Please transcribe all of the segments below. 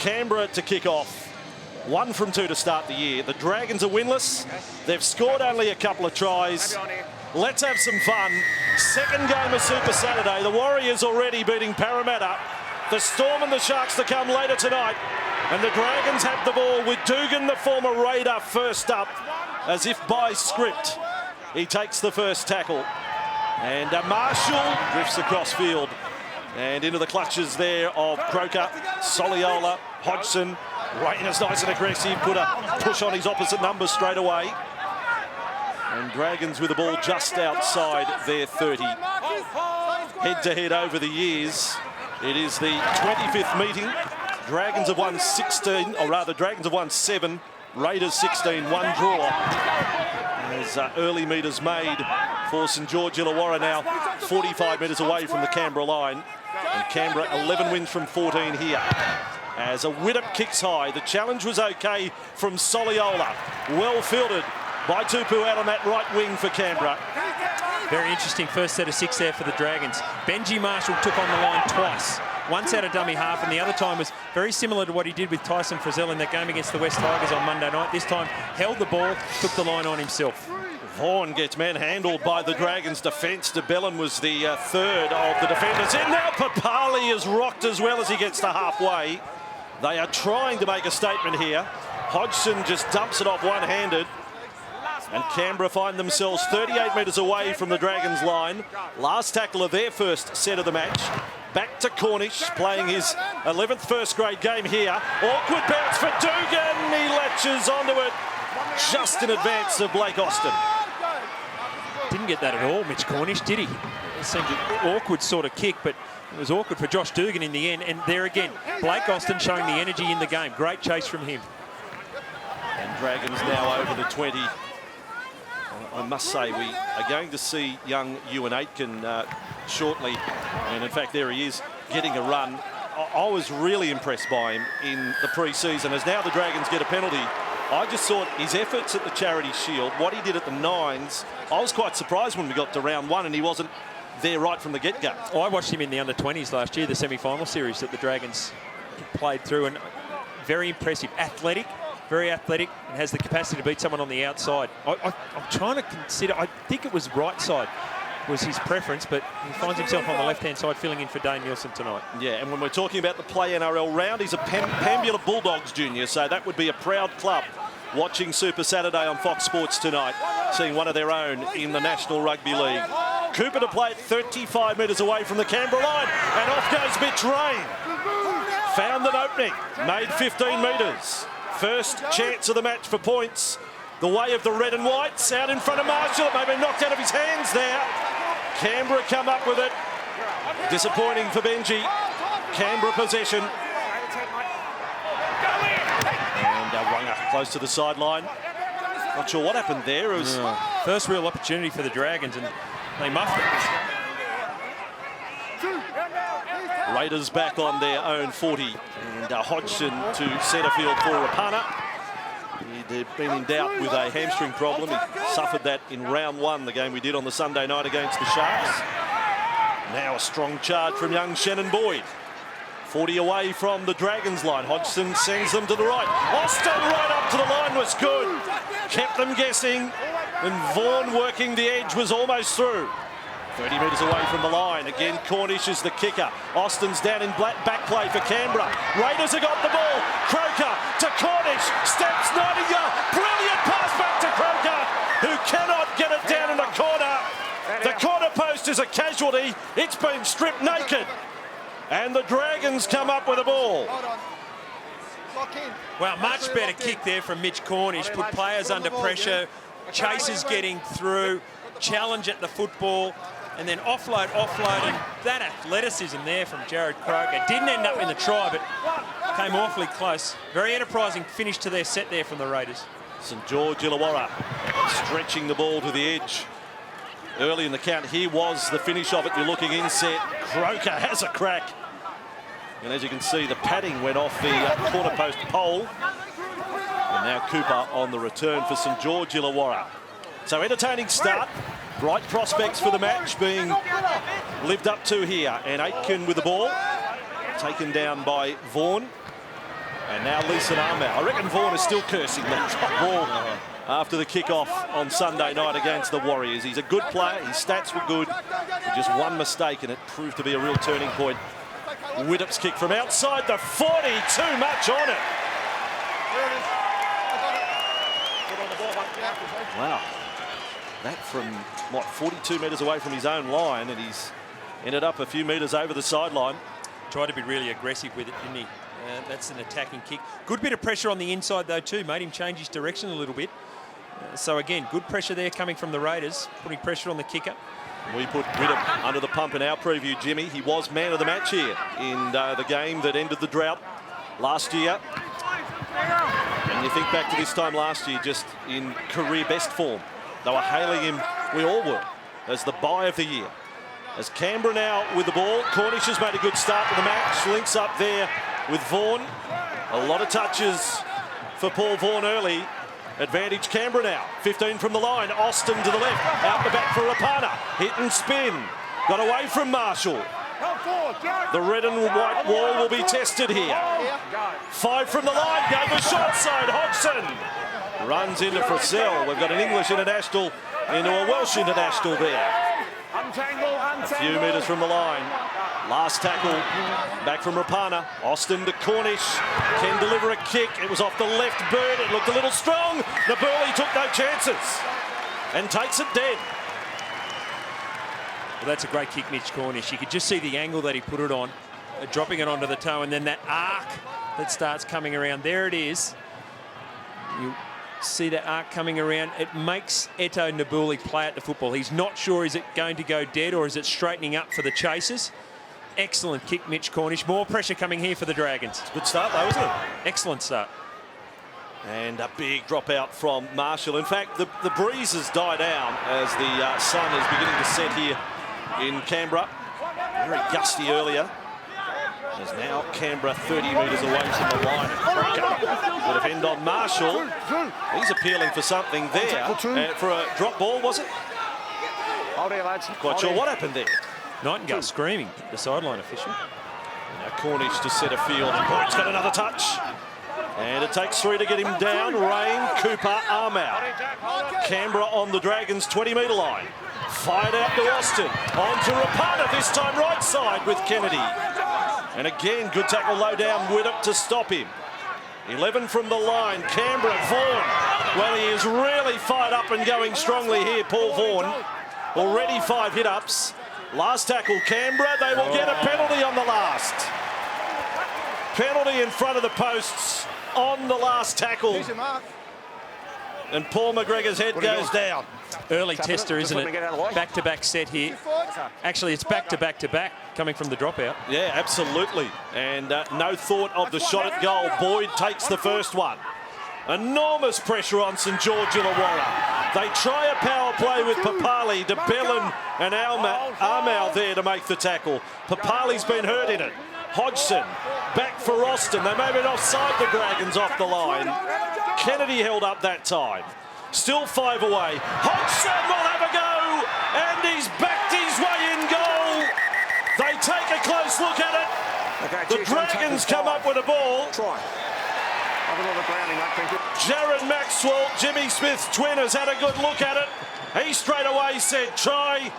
Canberra to kick off. 1 from 2 to start the year. The Dragons are winless. They've scored only a couple of tries. Let's have some fun. Second game of Super Saturday. The Warriors already beating Parramatta. The Storm and the Sharks to come later tonight. And the Dragons have the ball with Dugan, the former Raider, first up. As if by script, he takes the first tackle. And Marshall drifts across field. And into the clutches there of Croker, Soliola, Hodgson. Rein is nice and aggressive, put a push on his opposite numbers straight away. And Dragons with the ball just outside their 30. Head-to-head over the years. It is the 25th meeting. Dragons have won 16, or rather Dragons have won 7. Raiders 16, 1 draw. As early metres made for St George Illawarra, now 45 metres away from the Canberra line. And Canberra 11 wins from 14 here. As a Widdop kicks high, the challenge was okay from Soliola. Well fielded by Tupu out on that right wing for Canberra. Very interesting first set of 6 there for the Dragons. Benji Marshall took on the line twice. Once out of dummy half, and the other time was very similar to what he did with Tyson Frizzell in that game against the West Tigers on Monday night. This time held the ball, took the line on himself. Vaughan gets manhandled by the Dragons' defence. De Bellin was the third of the defenders. And now Papali is rocked as well as he gets to halfway. They are trying to make a statement here. Hodgson just dumps it off one-handed. And Canberra find themselves 38 metres away from the Dragons' line. Last tackle of their first set of the match. Back to Cornish, playing his 11th first-grade game here. Awkward bounce for Dugan. He latches onto it just in advance of Blake Austin. Didn't get that at all, Mitch Cornish, did he? It seemed an awkward sort of kick, but it was awkward for Josh Dugan in the end. And there again, Blake Austin showing the energy in the game. Great chase from him. And Dragons now over the 20. I must say, we are going to see young Ewan Aitken shortly. And in fact, there he is, getting a run. I was really impressed by him in the pre-season. As now the Dragons get a penalty, I just thought his efforts at the Charity Shield, what he did at the Nines, I was quite surprised when we got to round 1 and he wasn't there right from the get-go. Oh, I watched him in the under-20s last year, the semi-final series that the Dragons played through, and very impressive. Athletic, very athletic, and has the capacity to beat someone on the outside. I'm trying to consider, I think it was right side was his preference, but he finds himself on the left-hand side filling in for Dane Nielsen tonight. Yeah, and when we're talking about the Play NRL round, he's a Pambula Bulldogs junior, so that would be a proud club watching Super Saturday on Fox Sports tonight, seeing one of their own in the National Rugby League. Cooper to play at 35 metres away from the Canberra line, and off goes Mitch Rein. Found an opening, made 15 metres. First chance of the match for points. The way of the red and whites, out in front of Marshall. It may have been knocked out of his hands there. Canberra come up with it. Disappointing for Benji. Canberra possession. And Runga close to the sideline. Not sure what happened there. It was first real opportunity for the Dragons, and they muffed it. Raiders back on their own 40. And Hodgson to centre field for Rapana. He'd been in doubt with a hamstring problem. He suffered that in round 1, the game we did on the Sunday night against the Sharks. Now a strong charge from young Shannon Boyd. 40 away from the Dragons line. Hodgson sends them to the right. Austin right up to the line was good. Kept them guessing. And Vaughan working the edge was almost through. 30 metres away from the line. Again, Cornish is the kicker. Austin's down in back play for Canberra. Raiders have got the ball. Croker to Cornish. Steps Nightingale. Brilliant pass back to Croker, who cannot get it down in the corner. The corner post is a casualty. It's been stripped naked. And the Dragons come up with the ball. Well, much better kick there from Mitch Cornish. Put players under pressure. Chasers getting through. Challenge at the football. And then offload, and that athleticism there from Jared Croker. Didn't end up in the try, but came awfully close. Very enterprising finish to their set there from the Raiders. St George Illawarra stretching the ball to the edge. Early in the count, here was the finish of it. You're looking inset. Croker has a crack. And as you can see, the padding went off the corner post pole. And now Cooper on the return for St George Illawarra. So entertaining start. Bright prospects for the match being lived up to here. And Aitken with the ball. Taken down by Vaughan. And now Leeson Armour. I reckon Vaughan is still cursing that top ball after the kick-off on Sunday night against the Warriors. He's a good player. His stats were good. Just one mistake, and it proved to be a real turning point. Widdop's kick from outside the 40. Too much on it. Wow. That from, what, 42 metres away from his own line, and he's ended up a few metres over the sideline. Tried to be really aggressive with it, didn't he? That's an attacking kick. Good bit of pressure on the inside, though, too. Made him change his direction a little bit. So, again, good pressure there coming from the Raiders, putting pressure on the kicker. We put Widdop under the pump in our preview, Jimmy. He was man of the match here in the game that ended the drought last year. And you think back to this time last year, just in career best form. They were hailing him, we all were, as the buy of the year. As Canberra now with the ball, Cornish has made a good start to the match. Links up there with Vaughan. A lot of touches for Paul Vaughan early. Advantage Canberra now. 15 from the line. Austin to the left. Out the back for Rapana. Hit and spin. Got away from Marshall. The red and white wall will be tested here. 5 from the line. Down the short side. Hodgson runs into Frasell. We've got an English international into a Welsh international there. A few metres from the line. Last tackle back from Rapana. Austin to Cornish. Can deliver a kick. It was off the left bird. It looked a little strong. Naburley took no chances and takes it dead. Well, that's a great kick, Mitch Cornish. You could just see the angle that he put it on, dropping it onto the toe, and then that arc that starts coming around. There it is. You see that arc coming around. It makes Eto Naburley play at the football. He's not sure, is it going to go dead or is it straightening up for the chasers? Excellent kick, Mitch Cornish. More pressure coming here for the Dragons. Good start though, isn't it? Excellent start. And a big drop out from Marshall. In fact, the breeze has died down as the sun is beginning to set here in Canberra. Very gusty earlier. As now Canberra 30 metres away from the line. Would have end on Marshall. He's appealing for something there. For a drop ball, was it? Quite sure what happened there. Nightingale screaming, the sideline official. Now Cornish to centre field. He's got another touch. And it takes 3 to get him down. Rein, Cooper, Armour. Canberra on the Dragons' 20-metre line. Fired out to Austin. On to Rapana, this time right side with Kennedy. And again, good tackle low down, Widdop to stop him. 11 from the line, Canberra, Vaughan. Well, he is really fired up and going strongly here, Paul Vaughan. Already 5 hit-ups. Last tackle, Canberra. They will get a penalty on the last. Penalty in front of the posts on the last tackle. And Paul McGregor's head goes down. Early tester, isn't it? Back-to-back set here. Actually, it's back-to-back-to-back coming from the dropout. Yeah, absolutely. And no thought of the shot at goal. Boyd takes the first one. Enormous pressure on St George Illawarra. They try a power play with Papali, De Bellin and Armour there to make the tackle. Papali's been hurt in it. Hodgson back for Austin. They may have been offside the Dragons off the line. Kennedy held up that time. Still 5 away. Hodgson will have a go, and he's backed his way in goal. They take a close look at it. The Dragons come up with a ball. Jared Maxwell, Jimmy Smith's twin, has had a good look at it. He straight away said, try.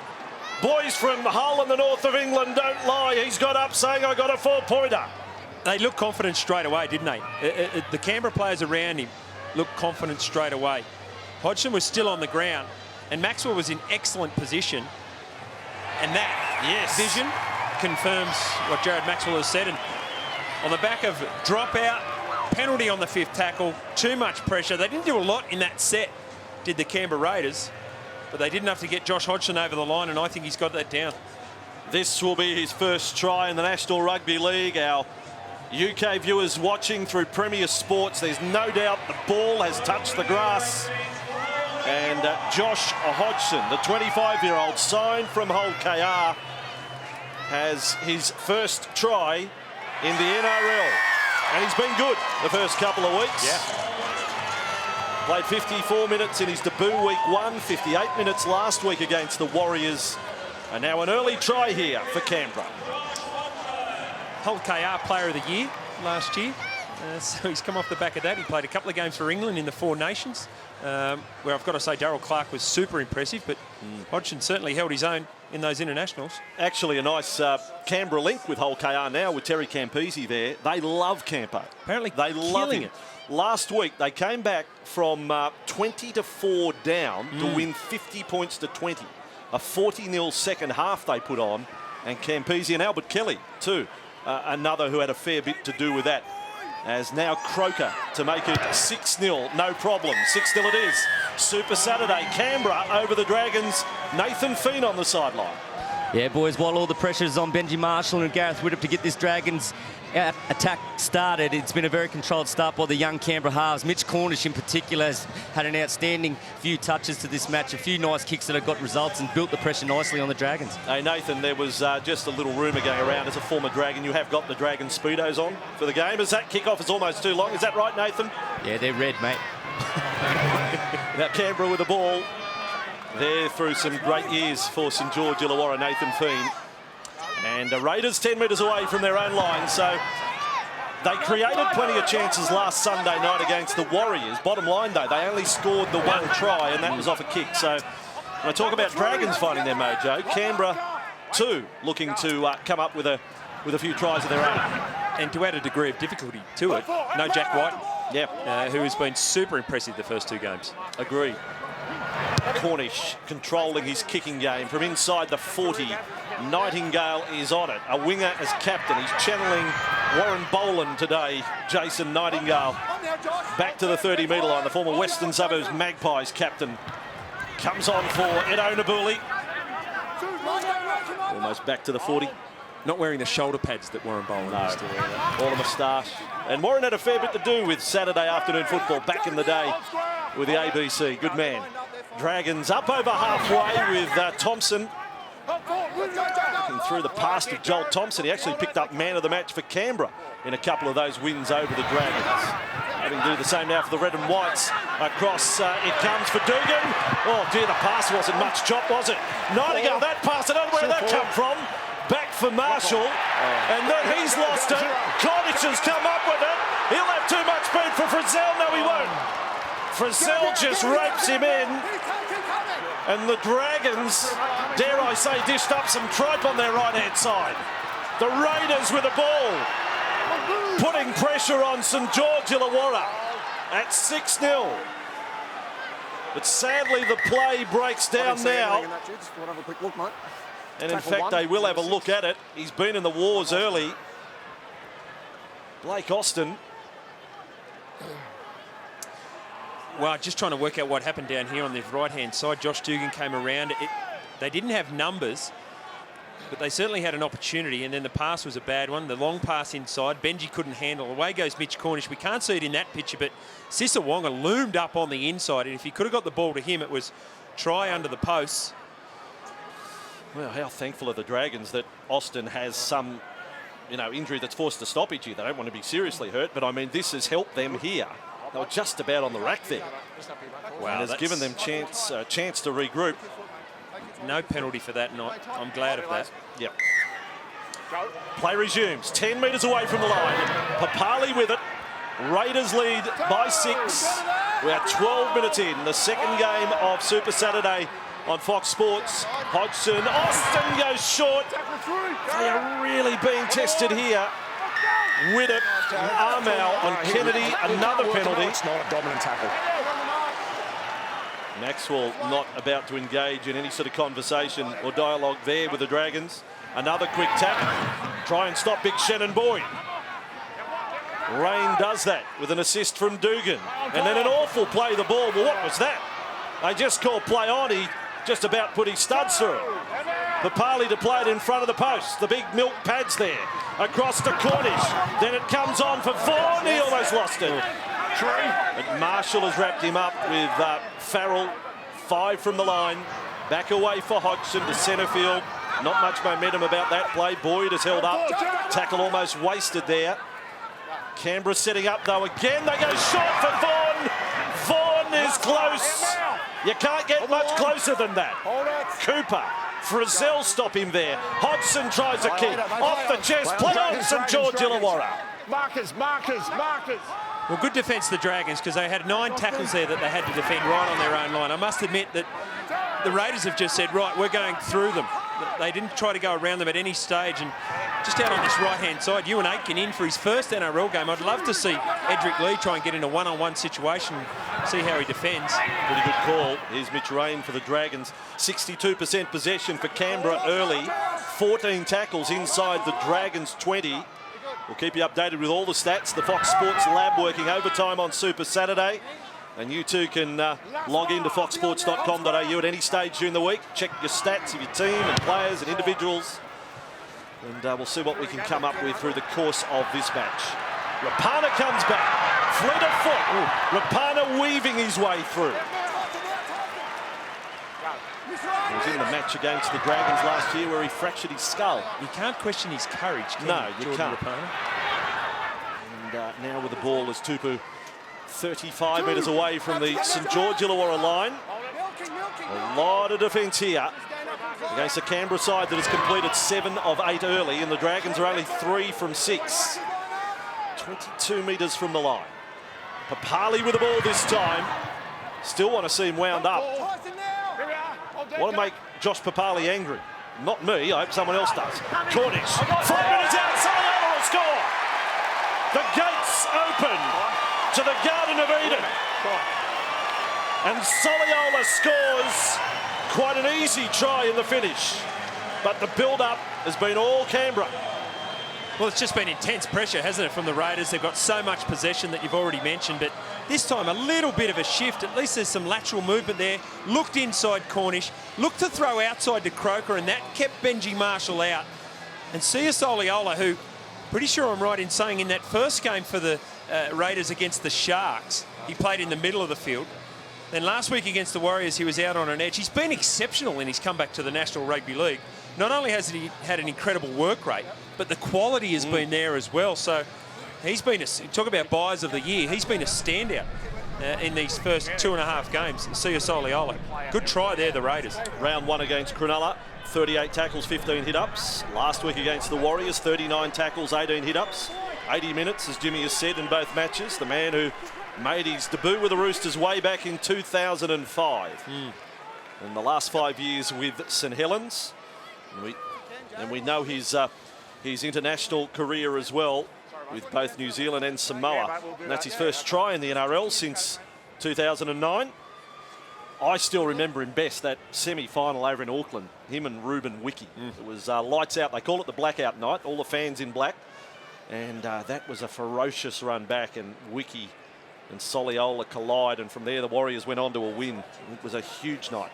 Boys from Hull in the north of England don't lie. He's got up saying, I got a 4-pointer. They looked confident straight away, didn't they? The Canberra players around him looked confident straight away. Hodgson was still on the ground, and Maxwell was in excellent position. And that vision confirms what Jared Maxwell has said. And on the back of dropout, penalty on the 5th tackle, too much pressure. They didn't do a lot in that set, did the Canberra Raiders, but they did enough to get Josh Hodgson over the line, and I think he's got that down. This will be his first try in the National Rugby League. Our UK viewers watching through Premier Sports, there's no doubt the ball has touched the grass. And Josh Hodgson, the 25-year-old, signed from Hull KR, has his first try in the NRL. And he's been good the first couple of weeks. Yeah. Played 54 minutes in his debut week 1, 58 minutes last week against the Warriors. And now an early try here for Canberra. Hull KR Player of the Year last year. So he's come off the back of that. He played a couple of games for England in the Four Nations, where I've got to say Darryl Clark was super impressive, but Hodgson certainly held his own in those internationals. Actually, a nice Canberra link with Hull KR now with Terry Campese there. They love Campo. Apparently they love killing him. it. Last week, they came back from 20-4 down to win 50 points to 20. A 40-0 second half they put on, and Campese and Albert Kelly too, another who had a fair bit to do with that. As now Croker to make it 6-0, no problem. 6-0 it is. Super Saturday, Canberra over the Dragons. Nathan Feen on the sideline. Yeah, boys, while all the pressure is on Benji Marshall and Gareth Widdop to get this Dragons attack started, it's been a very controlled start by the young Canberra halves. Mitch Cornish in particular has had an outstanding few touches to this match, a few nice kicks that have got results and built the pressure nicely on the Dragons. Hey, Nathan, there was just a little rumour going around. As a former Dragon, you have got the Dragon Speedos on for the game. As that kickoff is almost too long. Is that right, Nathan? Yeah, they're red, mate. Now Canberra with the ball. There through some great years for St George Illawarra, Nathan Feen. And the Raiders 10 metres away from their own line. So they created plenty of chances last Sunday night against the Warriors. Bottom line, though, they only scored the one try, and that was off a kick. So when I talk about Dragons finding their mojo, Canberra, too, looking to come up with a few tries of their own. And to add a degree of difficulty to it, no Jack White, who has been super impressive the first two games. Agreed. Cornish controlling his kicking game from inside the 40. Nightingale is on it. A winger as captain. He's channeling Warren Boland today. Jason Nightingale back to the 30-metre line. The former Western Suburbs Magpies captain comes on for Ed Onabuli. Almost back to the 40. Not wearing the shoulder pads that Warren Boland used to wear. All the moustache. And Warren had a fair bit to do with Saturday afternoon football back in the day with the ABC. Good man. Dragons up over halfway with Thompson. Looking through the past of Joel Thompson. He actually picked up man of the match for Canberra in a couple of those wins over the Dragons. Having to do the same now for the Red and Whites. Across it comes for Dugan. Oh dear, the pass wasn't much chop, was it? Nightingale, that pass, I don't know where that come from. Back for Marshall, and then he's lost it. Cornish has come up with it. He'll have too much speed for Frizzell. No, he won't. Frizzell just ropes him in. And the Dragons, dare I say, dished up some tripe on their right-hand side. The Raiders with the ball, putting pressure on St George Illawarra at 6-0. But sadly, the play breaks down now. And in fact, they will have a look at it. He's been in the wars early. Blake Austin. Well, just trying to work out what happened down here on the right-hand side. Josh Dugan came around. They didn't have numbers, but they certainly had an opportunity, and then the pass was a bad one. The long pass inside. Benji couldn't handle. Away goes Mitch Cornish. We can't see it in that picture, but Sissa Wonga loomed up on the inside, and if he could have got the ball to him, it was try under the posts. Well, how thankful are the Dragons that Austin has some, injury that's forced a stoppage here. They don't want to be seriously hurt, but I mean, this has helped them here. They were just about on the rack there. Wow, and has given them a chance to regroup. No penalty for that, and I'm glad of that. Yep. Play resumes. 10 metres away from the line. Papali with it. Raiders lead by 6. We are 12 minutes in. The second game of Super Saturday on Fox Sports. Hodgson. Austin goes short. They are really being tested here. Widdop, Armour on Kennedy, another penalty. It's not a dominant tackle. Maxwell not about to engage in any sort of conversation or dialogue there with the Dragons. Another quick tap. Try and stop Big Shannon Boyd. Rein does that with an assist from Dugan. And then an awful play the ball. Well, what was that? They just called play on. He just about put his studs through it. Papali to play it in front of the post. The big milk pads there. Across to Cornish. Then it comes on for Vaughan. He almost lost it. But Marshall has wrapped him up with Farrell. 5 from the line. Back away for Hodgson to centre field. Not much momentum about that play. Boyd has held up. Tackle almost wasted there. Canberra setting up though again. They go short for Vaughan. Vaughan is close. You can't get much closer than that. Cooper. Frizzell stop him there. Hodgson tries a kick. Off the chest. Play on St George Illawarra. Markers. Well, good defence, the Dragons, because they had 9 tackles there that they had to defend right on their own line. I must admit that the Raiders have just said, right, we're going through them. They didn't try to go around them at any stage. And just out on this right-hand side, Ewan Aitken in for his first NRL game. I'd love to see Edric Lee try and get in a one-on-one situation, see how he defends. Pretty good call. Here's Mitch Rein for the Dragons. 62% possession for Canberra early. 14 tackles inside the Dragons' 20. We'll keep you updated with all the stats. The Fox Sports Lab working overtime on Super Saturday. And you too can log into foxsports.com.au at any stage during the week. Check your stats of your team and players and individuals. And we'll see what we can come up with through the course of this match. Rapana comes back. Fleet of foot. Rapana weaving his way through. He was in the match against the Dragons last year where he fractured his skull. You can't question his courage, can No, you, you Jordan can't. Rapana? And now with the ball is Tupu 35 metres away from the St George Illawarra line. A lot of defence here against a Canberra side that has completed 7 of 8 early, and the Dragons are only 3 from 6. 22 metres from the line. Papali with the ball this time. Still want to see him wound up. Want to make Josh Papali angry. Not me, I hope someone else does. Cornish, 5 minutes out, Soliola will score. The gates open to the Garden of Eden. And Soliola scores. Quite an easy try in the finish. But the build-up has been all Canberra. Well, it's just been intense pressure, hasn't it, from the Raiders? They've got so much possession that you've already mentioned, but this time a little bit of a shift. At least there's some lateral movement there. Looked inside Cornish, looked to throw outside to Croker, and that kept Benji Marshall out. And Sia Soliola, who, pretty sure I'm right in saying in that first game for the Raiders against the Sharks, he played in the middle of the field. Then last week against the Warriors, he was out on an edge. He's been exceptional in his comeback to the National Rugby League. Not only has he had an incredible work rate, but the quality has been there as well. So he's been, talk about buyers of the year, he's been a standout in these first 2.5 games. Sia Soliola. Good try there, the Raiders. Round 1 against Cronulla, 38 tackles, 15 hit-ups. Last week against the Warriors, 39 tackles, 18 hit-ups. 80 minutes, as Jimmy has said, in both matches. The man who made his debut with the Roosters way back in 2005. And the last 5 years with St Helens. And we know his international career as well with both New Zealand and Samoa. And that's his first try in the NRL since 2009. I still remember him best, that semi-final over in Auckland, him and Ruben Wiki. It was lights out. They call it the blackout night, all the fans in black. And that was a ferocious run back, and Wiki and Soliola collide, and from there the Warriors went on to a win. It was a huge night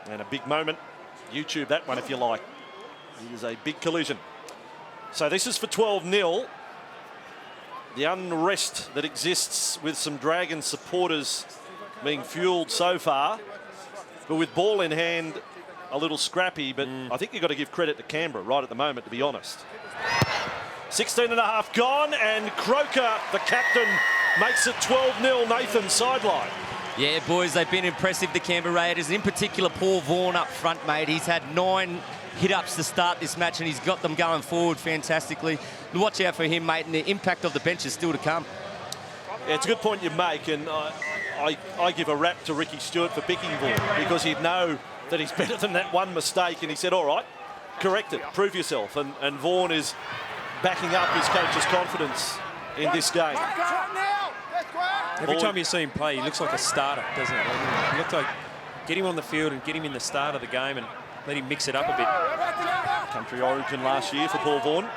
and a big moment. YouTube that one if you like. It is a big collision. So this is for 12-0. The unrest that exists with some Dragon supporters being fueled so far, but with ball in hand, a little scrappy, but I think you've got to give credit to Canberra right at the moment, to be honest. 16.5 gone, and Croker, the captain, makes it 12-0 Nathan sideline. Yeah, boys, they've been impressive, the Canberra Raiders. In particular, Paul Vaughan up front, mate. He's had 9 hit-ups to start this match, and he's got them going forward fantastically. Watch out for him, mate, and the impact of the bench is still to come. Yeah, it's a good point you make, and I give a rap to Ricky Stewart for picking Vaughan, because he'd know that he's better than that one mistake, and he said, all right, correct it, prove yourself. And Vaughan is backing up his coach's confidence in this game. Every time you see him play, he looks like a starter, doesn't he? He looks like, get him on the field and get him in the start of the game and let him mix it up a bit. Country origin last year for Paul Vaughan.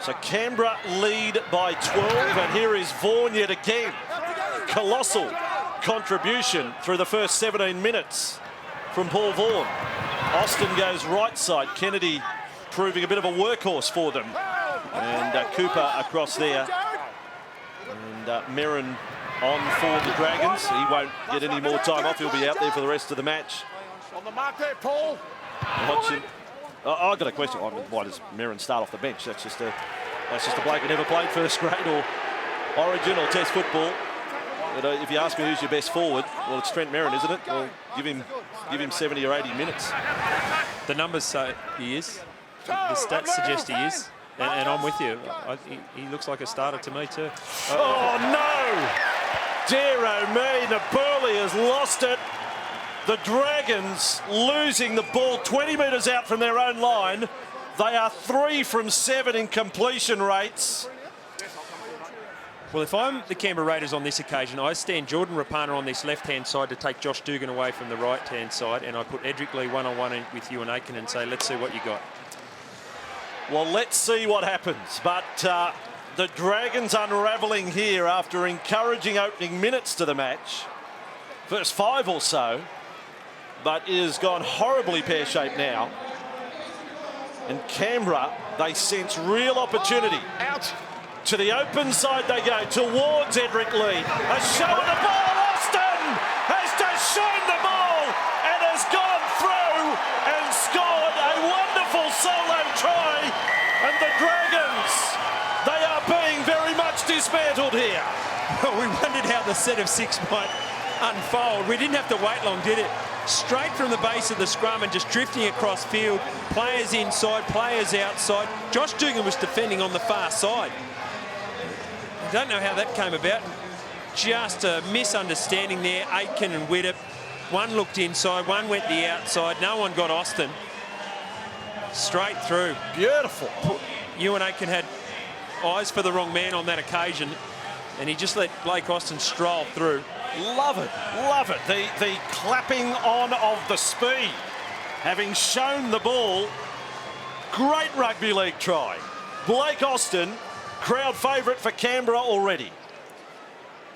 So Canberra lead by 12, and here is Vaughan yet again. Colossal contribution through the first 17 minutes from Paul Vaughan. Austin goes right side. Kennedy proving a bit of a workhorse for them. And Cooper across there. And Merrin on for the Dragons. He won't get any more time off. He'll be out there for the rest of the match. On the mark there, Paul. I've got a question. Why does Merrin start off the bench? That's just a bloke who never played first grade or Origin or Test football. But if you ask me who's your best forward, well, it's Trent Merrin, isn't it? Well, give him 70 or 80 minutes. The numbers say he is. The stats suggest he is. And I'm with you. He looks like a starter to me too. Oh, no! Dear oh me, Napoli has lost it. The Dragons losing the ball 20 metres out from their own line. They are 3 from 7 in completion rates. Well, if I'm the Canberra Raiders on this occasion, I stand Jordan Rapana on this left-hand side to take Josh Dugan away from the right-hand side, and I put Edric Lee one-on-one with Ewan Aiken and say, let's see what you got. Well, let's see what happens. But the Dragons unravelling here after encouraging opening minutes to the match. First 5 or so. But it has gone horribly pear-shaped now. And Canberra, they sense real opportunity. Out. To the open side they go, towards Edric Lee. A show of the ball, Austin has just shown the ball and has gone through and scored a wonderful solo try. And the Dragons, they are being very much dismantled here. Well, we wondered how the set of 6 might unfold. We didn't have to wait long, did it? Straight from the base of the scrum and just drifting across field. Players inside, players outside. Josh Dugan was defending on the far side. I don't know how that came about. Just a misunderstanding there. Aitken and Widdop. One looked inside, one went the outside. No one got Austin. Straight through. Beautiful. Ewan Aitken had eyes for the wrong man on that occasion, and he just let Blake Austin stroll through. Love it, love it. The clapping on of the speed. Having shown the ball, great rugby league try. Blake Austin, crowd favourite for Canberra already.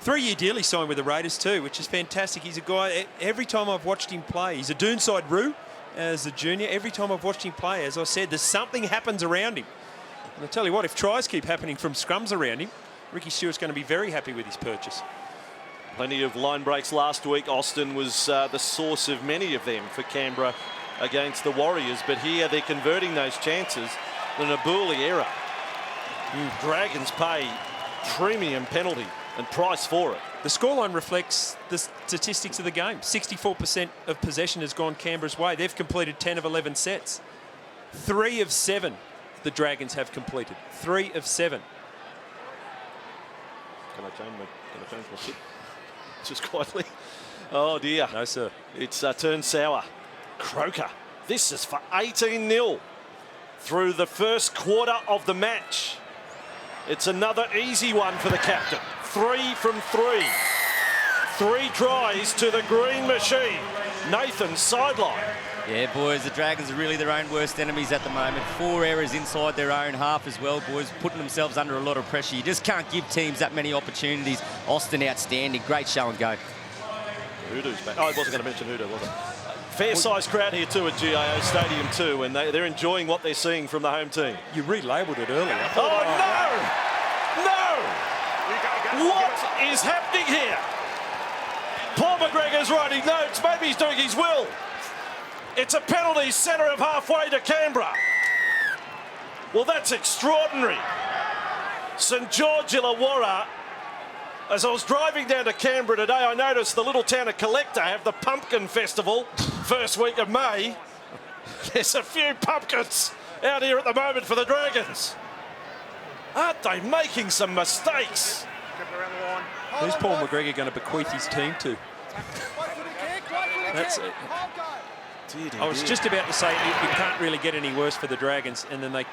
3-year deal he signed with the Raiders too, which is fantastic. He's a guy, every time I've watched him play, he's a Doonside Roo as a junior. Every time I've watched him play, as I said, there's something happens around him. And I tell you what, if tries keep happening from scrums around him, Ricky Stewart's going to be very happy with his purchase. Plenty of line breaks last week. Austin was the source of many of them for Canberra against the Warriors. But here they're converting those chances. The Nabuli error. Dragons pay premium penalty and price for it. The scoreline reflects the statistics of the game. 64% of possession has gone Canberra's way. They've completed 10 of 11 sets. 3 of 7 the Dragons have completed. 3 of 7. Can I change my tip? Just quietly. Oh dear. No, sir. It's turned sour. Croker. This is for 18-0 through the first quarter of the match. It's another easy one for the captain. 3 from 3. 3 tries to the green machine. Nathan sideline. Yeah, boys, the Dragons are really their own worst enemies at the moment. 4 errors inside their own half as well, boys, putting themselves under a lot of pressure. You just can't give teams that many opportunities. Austin outstanding. Great show and go. Hoodoo's back. Oh, I wasn't going to mention Hoodoo, was it? Fair-sized crowd here too at GIO Stadium too, and they're enjoying what they're seeing from the home team. You relabelled it earlier. Oh, no! No! What is happening here? Paul McGregor's writing notes. Maybe he's doing his will. It's a penalty centre of halfway to Canberra. Well, that's extraordinary. St George Illawarra. As I was driving down to Canberra today, I noticed the little town of Collector have the Pumpkin Festival, first week of May. There's a few pumpkins out here at the moment for the Dragons. Aren't they making some mistakes? Who's Paul McGregor going to bequeath his team to? That's it. I was just about to say it can't really get any worse for the Dragons, and then they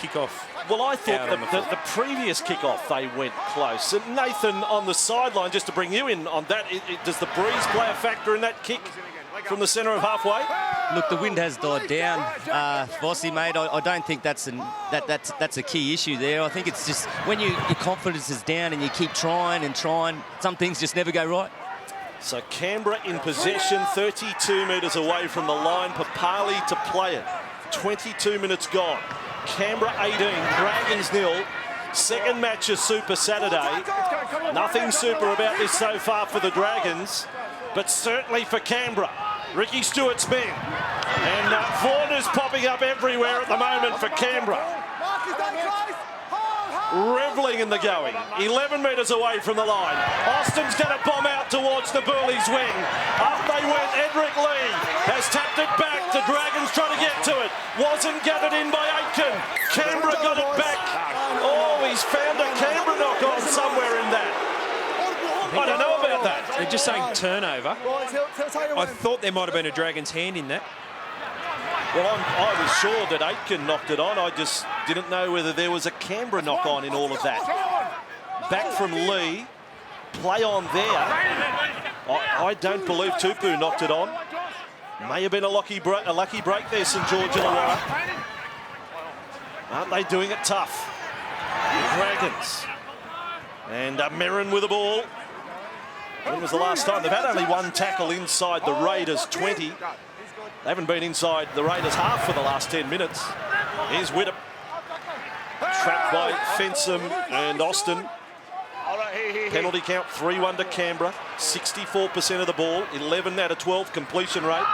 kick off. Well, I thought the previous kick-off they went close. And Nathan, on the sideline, just to bring you in on that, does the breeze play a factor in that kick from the centre of halfway? Look, the wind has died down, Vossi, mate. I don't think that's a key issue there. I think it's just when your confidence is down and you keep trying and trying, some things just never go right. So Canberra in possession, 32 metres away from the line. Papali to play it. 22 minutes gone. Canberra 18, Dragons 0. Second match of Super Saturday. Nothing super about this so far for the Dragons, but certainly for Canberra. Ricky Stewart's men. And Vaughan is popping up everywhere at the moment for Canberra. revelling in the going. 11 metres away from the line. Austin's going to bomb out towards the Burley's wing. Up they went. Edric Lee has tapped it back. The Dragons trying to get to it. Wasn't gathered in by Aitken. Canberra got it back. Oh, he's found a Canberra knock on somewhere in that. I don't know about that. They're just saying turnover. I thought there might have been a Dragons hand in that. Well, I was sure that Aitken knocked it on. I just didn't know whether there was a Canberra knock on in all of that. Back from Lee. Play on there. I don't believe Tupu knocked it on. May have been a lucky break there, St George Illawarra. Aren't they doing it tough? The Dragons. And Merrin with the ball. When was the last time? They've had only one tackle inside the Raiders 20. They haven't been inside the Raiders half for the last 10 minutes. Here's Widdop. Trapped by Fensom and Austin. Penalty count 3-1 to Canberra. 64% of the ball. 11 out of 12 completion rate.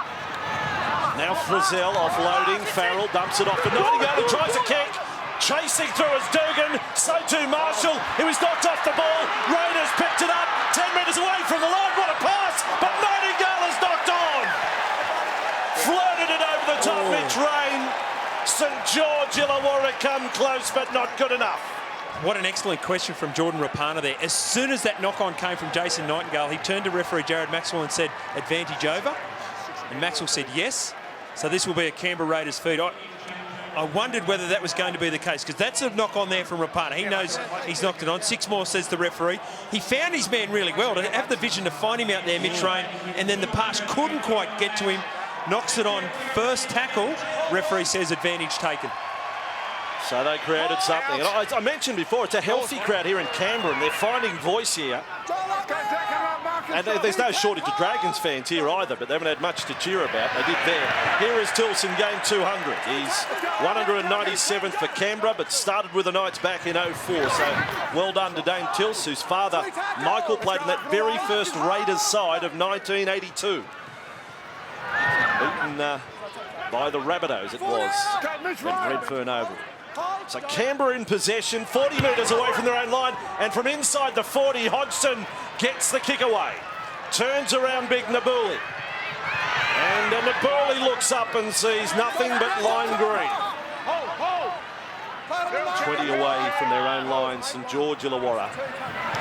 Now Frizzell offloading. Farrell dumps it off to Nightingale. He tries a kick. Chasing through is Dugan. So too Marshall. He was knocked off the ball. Raiders picked it up. 10 metres away from the line. What a pass. But Nightingale is knocked on. Floated it over the top. Mitch Rein. St George Illawarra come close, but not good enough. What an excellent question from Jordan Rapana there. As soon as that knock-on came from Jason Nightingale, he turned to referee Jared Maxwell and said, advantage over. And Maxwell said yes. So this will be a Canberra Raiders feed. I wondered whether that was going to be the case, because that's a knock-on there from Rapana. He knows he's knocked it on. 6 more, says the referee. He found his man really well, to have the vision to find him out there, Mitch Rein, and then the pass couldn't quite get to him. Knocks it on. First tackle. Referee says advantage taken. So they created something. And I mentioned before, it's a healthy crowd here in Canberra, and they're finding voice here. And there's no shortage of Dragons fans here either, but they haven't had much to cheer about. They did there. Here is Tilson, game 200. He's 197th for Canberra, but started with the Knights back in 04. So well done to Dame Tils, whose father, Michael, played in that very first Raiders side of 1982. Beaten by the Rabbitohs, it was, at Redfern Oval. So Canberra in possession, 40 metres away from their own line, and from inside the 40, Hodgson gets the kick away. Turns around big Nabuli. And Nabuli looks up and sees nothing but lime green. 20 away from their own line, St George Illawarra.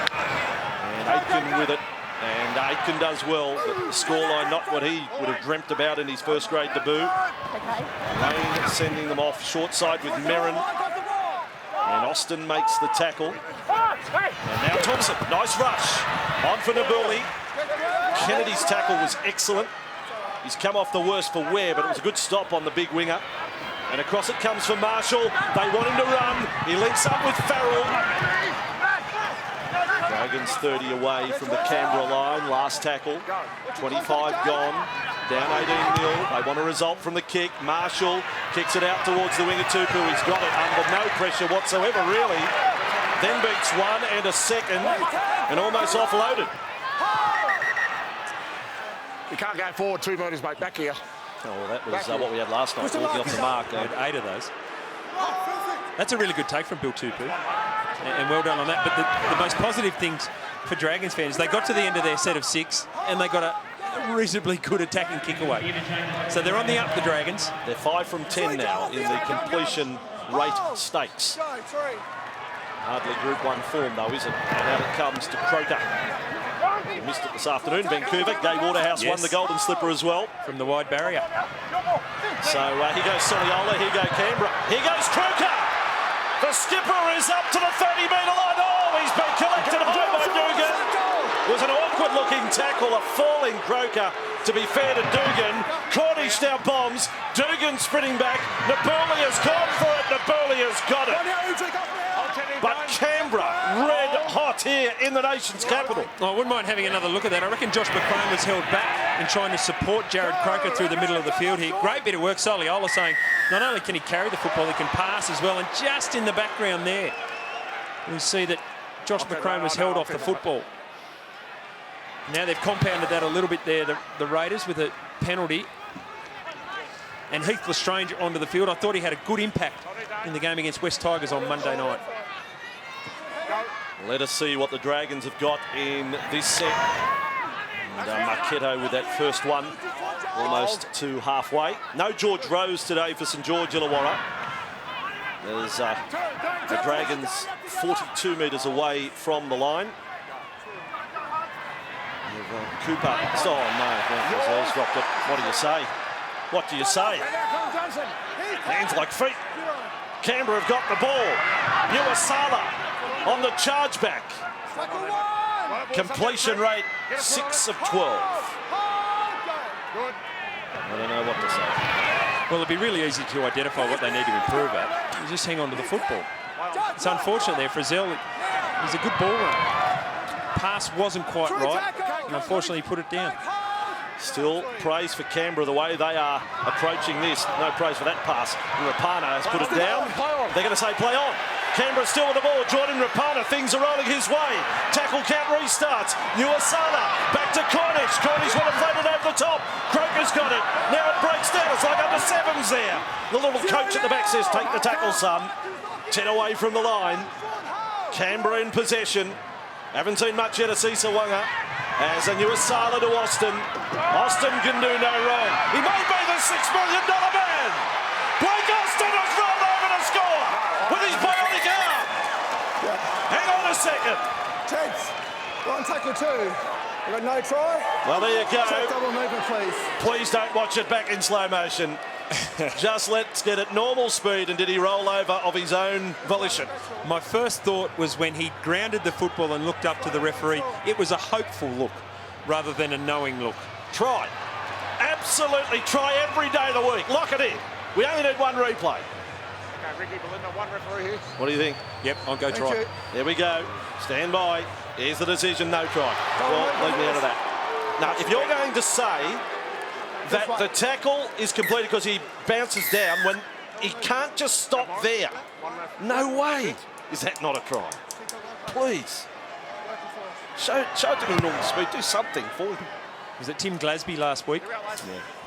And Aitken with it. And Aitken does well, but the scoreline not what he would have dreamt about in his first grade debut. Lane sending them off short side with Merrin. And Austin makes the tackle. And now Thompson, nice rush. On for Nabuli. Kennedy's tackle was excellent. He's come off the worst for wear, but it was a good stop on the big winger. And across it comes for Marshall. They want him to run. He links up with Farrell. Dragons 30 away from the Canberra line. Last tackle. 25 gone. Down 18-0. They want a result from the kick. Marshall kicks it out towards the winger Tupu. He's got it under no pressure whatsoever, really. Then beats one and a second and almost offloaded. You can't go forward 2 metres, mate. Back here. Oh, well, that was what we had last night. Walking off the mark. Had 8 of those. That's a really good take from Bill Tupu. And well done on that. But the most positive things for Dragons fans, they got to the end of their set of 6 and they got a reasonably good attacking kick away. So they're on the up, the Dragons. They're 5 from 10 now in the completion rate stakes. Hardly Group 1 form though, is it? And out it comes to Croker. He missed it this afternoon. Vancouver. Gay Waterhouse won the golden slipper as well. From the wide barrier. So here goes Soliola, here goes Canberra. Here goes Croker. The skipper is up to the 30-metre line. Oh, he's been collected high by Dugan. It was an awkward-looking tackle, a falling Croker, to be fair to Dugan. Cornish now bombs. Dugan sprinting back. Nabuli has gone for it. Nabuli has got it. But Canberra, red hot here in the nation's capital. I wouldn't mind having another look at that. I reckon Josh McCrone was held back in trying to support Jared Croker through the middle of the field here. Great bit of work. Soliola saying not only can he carry the football, he can pass as well. And just in the background there, we see that Josh McCrone was held off the football. Now they've compounded that a little bit there, the Raiders, with a penalty. And Heath Lestrange onto the field. I thought he had a good impact in the game against West Tigers on Monday night. Let us see what the Dragons have got in this set. And Marketo with that first one, almost to halfway. No George Rose today for St George Illawarra. There's the Dragons 42 metres away from the line. Cooper. Oh no, Brazil's dropped it. What do you say? What do you say? Hands like feet. Canberra have got the ball. Illawarra on the charge back. Completion rate 6 of 12. I don't know what to say. Well, it'd be really easy to identify what they need to improve at. You just hang on to the football. It's unfortunate there for Zell. He's a good ball runner. Pass wasn't quite right, and unfortunately he put it down. Still praise for Canberra the way they are approaching this. No praise for that pass. Rapana has put it down. They're going to say play on. Canberra still with the ball. Jordan Rapana, things are rolling his way. Tackle count restarts. Nuasana back to Cornish. Cornish want to play it over the top. Croker's got it. Now it breaks down. It's like under sevens there. The little coach at the back says take the tackle, son. 10 away from the line. Canberra in possession. Haven't seen much yet of Cisa Wanga. As a Nuasala to Austin. Austin can do no wrong. He may be the $6 million man. Blake Austin has rolled over to score with his bionic arm. Hang on a second. Teds, one tackle two. We got no try. Well, there you go. Check double movement, please. Please don't watch it back in slow motion. Just let's get it normal speed. And did he roll over of his own volition? My first thought was when he grounded the football and looked up to the referee, it was a hopeful look rather than a knowing look. Try. Absolutely try every day of the week. Lock it in. We only need one replay. Okay, Ricky, Belinda, one referee here. What do you think? Yep, I'll go try. you. There we go. Stand by. Here's the decision. No try. Well, leave me out of that. Now, if you're going to say that the tackle is completed because he bounces down when he can't just stop there. No way. Is that not a try? Please. Show it to me normal speed. Do something for him. Was it Tim Glasby last week?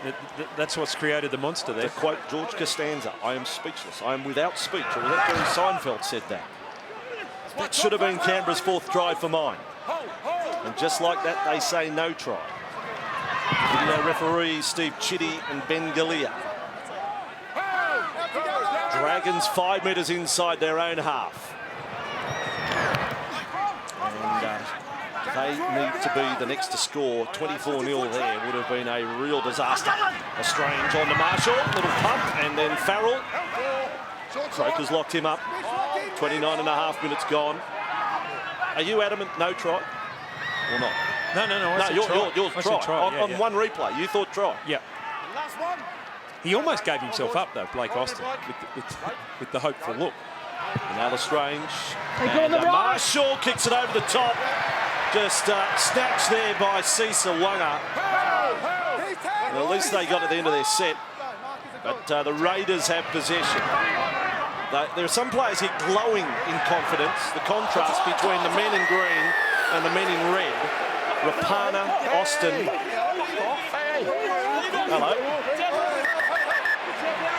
Yeah. That's what's created the monster there. To quote George Costanza, I am speechless. I am without speech. Or was that Jerry Seinfeld said that? That should have been Canberra's fourth try for mine. And just like that, they say no try. Video referees Steve Chitty and Ben Galea. Dragons 5 metres inside their own half. And they need to be the next to score. 24-0 there would have been a real disaster. A strange on to Marshall, little pump, and then Farrell. Croker's locked him up. 29.5 minutes gone. Are you adamant no try or not? No, yours try. On one replay, you thought try. Yeah. He almost gave himself up, though, Blake Austin, with the hopeful look. Now Lestrange. And Marshall kicks it over the top. Just snatched there by Cisa Wanga. Well, at least they got to the end of their set. But the Raiders have possession. There are some players here glowing in confidence. The contrast between the men in green and the men in red. Rapana, Austin. Hello.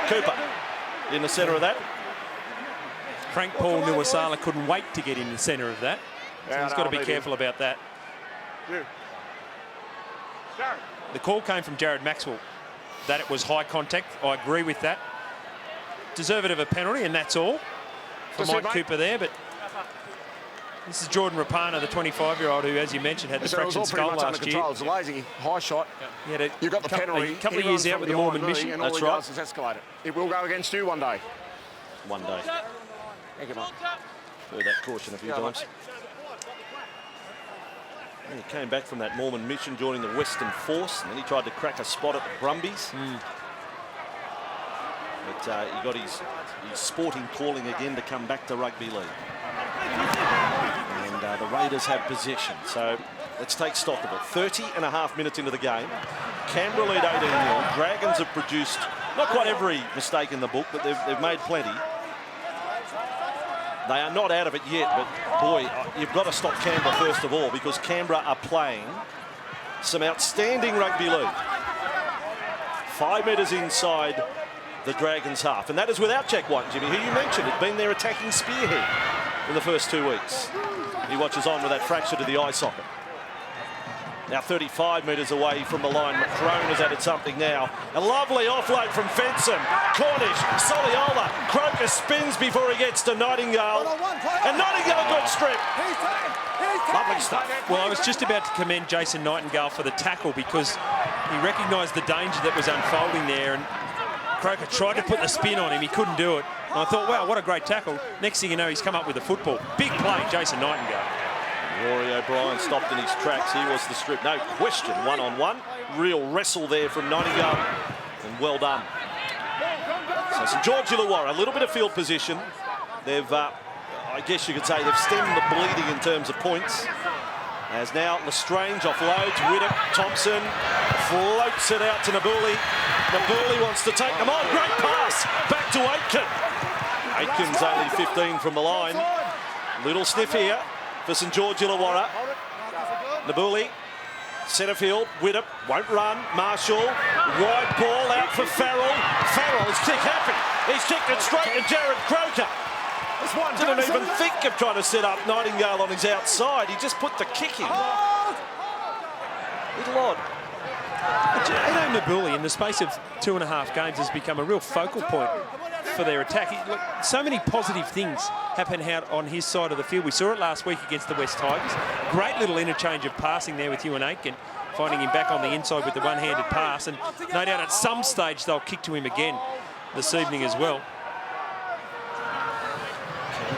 Cooper in the centre of that. Frank Paul Nuasala couldn't wait to get in the centre of that. So he's got to be careful about that. The call came from Jared Maxwell that it was high contact. I agree with that. Deserved of a penalty, and that's all for Mike Cooper there. But this is Jordan Rapana, the 25-year-old, who, as you mentioned, had the fractured skull last year. It was a lazy high shot. You got the penalty. A couple of years out with the Mormon mission. And all he does is escalate it. It will go against you one day. One day. Thank you, mate. Heard that caution a few times. He came back from that Mormon mission, joining the Western Force, and then he tried to crack a spot at the Brumbies. But he got his sporting calling again to come back to rugby league. And the Raiders have possession. So let's take stock of it. 30.5 minutes into the game. Canberra lead 18-0. Dragons have produced not quite every mistake in the book, but they've made plenty. They are not out of it yet, but boy, you've got to stop Canberra first of all, because Canberra are playing some outstanding rugby league. 5 metres inside the Dragons' half, and that is without Jack White, Jimmy, who you mentioned had been their attacking spearhead in the first 2 weeks. He watches on with that fracture to the eye socket. Now 35 metres away from the line. McCrone has added something now. A lovely offload from Fenson. Cornish, Soliola. Croker spins before he gets to Nightingale. And Nightingale got stripped. Lovely stuff. Well, I was just about to commend Jason Nightingale for the tackle because he recognised the danger that was unfolding there, and Croker tried to put the spin on him. He couldn't do it. And I thought, wow, what a great tackle. Next thing you know, he's come up with a football. Big play, Jason Nightingale. Rory O'Brien stopped in his tracks. He was the strip. No question, one-on-one. Real wrestle there from Nightingale. And well done. So St George Illawarra, a little bit of field position. They've, I guess you could say, they've stemmed the bleeding in terms of points. As now Lestrange offloads, Widdop, Thompson floats it out to Nabuli. Nabuli wants to take them on. Great pass back to Aitken. Aitken's only 15 from the line. Little sniff here for St George Illawarra. Nabuli, centre field, Widdop won't run. Marshall, wide ball out for Farrell. Farrell is kick happy. He's kicked it straight to Jared Croker. Didn't even think of trying to set up Nightingale on his outside. He just put the kick in. Little odd. Ado Nabuli, in the space of 2.5 games, has become a real focal point for their attack. Look, so many positive things happen out on his side of the field. We saw it last week against the West Tigers. Great little interchange of passing there with Ewan Aitken, finding him back on the inside with the one-handed pass. And no doubt at some stage they'll kick to him again this evening as well.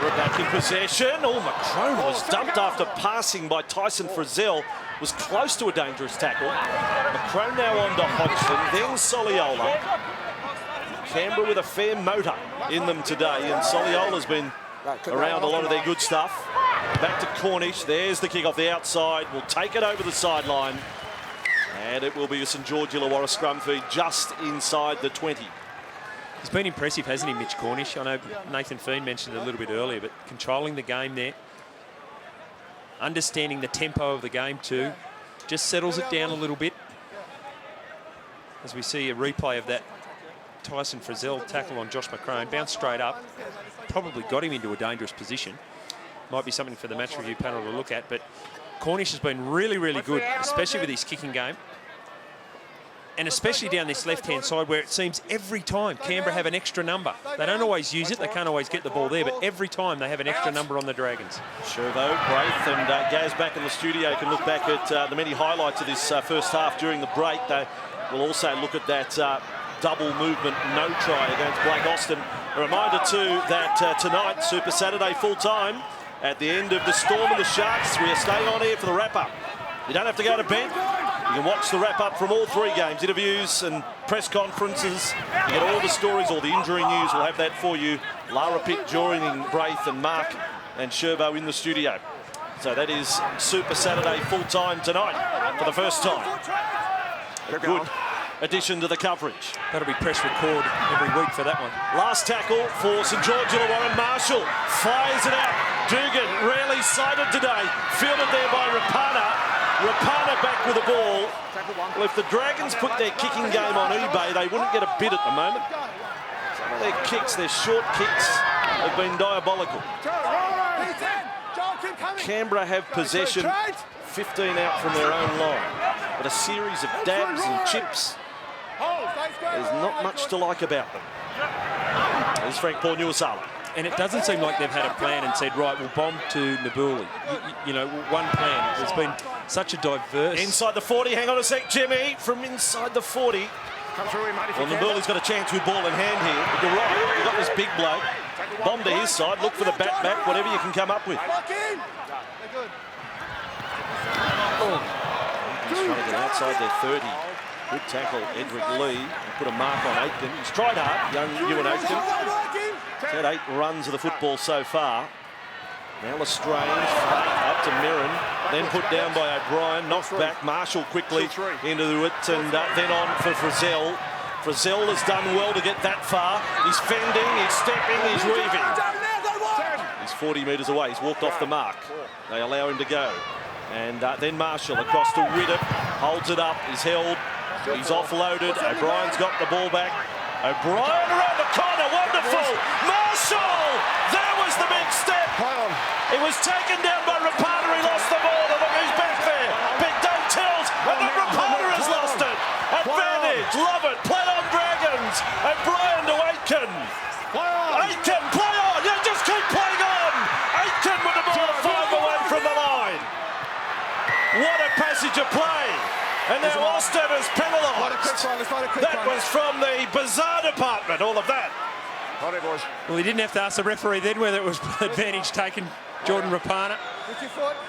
We're back in possession. Oh, McCrone was dumped after passing by Tyson Frizzell. Was close to a dangerous tackle. McCrone now on to Hodgson, then Soliola. Canberra with a fair motor in them today, and Soliola's been around a lot of their good stuff. Back to Cornish. There's the kick off the outside. We'll take it over the sideline. And it will be a St George Illawarra scrum feed just inside the 20. He's been impressive, hasn't he, Mitch Cornish? I know Nathan Feen mentioned it a little bit earlier, but controlling the game there, understanding the tempo of the game too, just settles it down a little bit. As we see a replay of that Tyson Frizzell tackle on Josh McCrone, bounced straight up, probably got him into a dangerous position. Might be something for the match review panel to look at, but Cornish has been really, really good, especially with his kicking game. And especially down this left-hand side where it seems every time Canberra have an extra number. They don't always use it, they can't always get the ball there, but every time they have an extra number on the Dragons. Shervo, Braith and Gaz back in the studio can look back at the many highlights of this first half during the break. They will also look at that double movement no try against Blake Austin. A reminder too that tonight, Super Saturday full time, at the end of the Storm and the Sharks, we are staying on here for the wrap-up. You don't have to go to bed. You can watch the wrap-up from all 3 games, interviews and press conferences. You get all the stories, all the injury news. We'll have that for you. Lara Pitt joining Braith and Mark and Shervo in the studio. So that is Super Saturday full-time tonight for the first time. A good addition to the coverage. That'll be press record every week for that one. Last tackle for St George Illawarra. Marshall fires it out. Dugan rarely sighted today. Fielded there by Rapana. Rapana back with the ball. Well, if the Dragons put their kicking game on eBay, they wouldn't get a bid at the moment. Some of their kicks, their short kicks, have been diabolical. Canberra have possession, 15 out from their own line. But a series of dabs and chips, there's not much to like about them. There's Frank Pornuasala. And it doesn't seem like they've had a plan and said, right, we'll bomb to Nabuli. You know, one plan. There's been such a diverse... Inside the 40, hang on a sec, Jimmy, from inside the 40. Well, Nabuli's got a chance with ball in hand here. But you're right, you've got this big bloke. Bomb to his side, look for the back, whatever you can come up with. Oh. He's trying to get outside their 30. Good tackle, Edric Lee. Put a mark on Aitken. He's tried hard, young Ewan Aitken. He's had 8 runs of the football so far. Now Lestrange, up to Mirren, then put down by O'Brien, knocked back, Marshall quickly into it, and then on for Frizzell. Frizzell has done well to get that far. He's fending, he's stepping, he's weaving. He's 40 metres away, he's walked off the mark. They allow him to go. And then Marshall across to Widdop, holds it up, he's held, he's offloaded, O'Brien's got the ball back. O'Brien around the corner, wonderful! Marshall! There was the big step! It was taken down by Rapana. He lost the ball. And look who's back there. Big Dave Tills. And then Rapana has lost it. Advantage. Love it. Play on Dragons. And Brian to Aitken. Aitken, play on. Yeah, just keep playing on. Aitken with the ball 5 away from the line. What a passage of play. And now Austin is penalised. That was from the bizarre department, all of that. Well, he didn't have to ask the referee then whether it was advantage taken Jordan Rapana.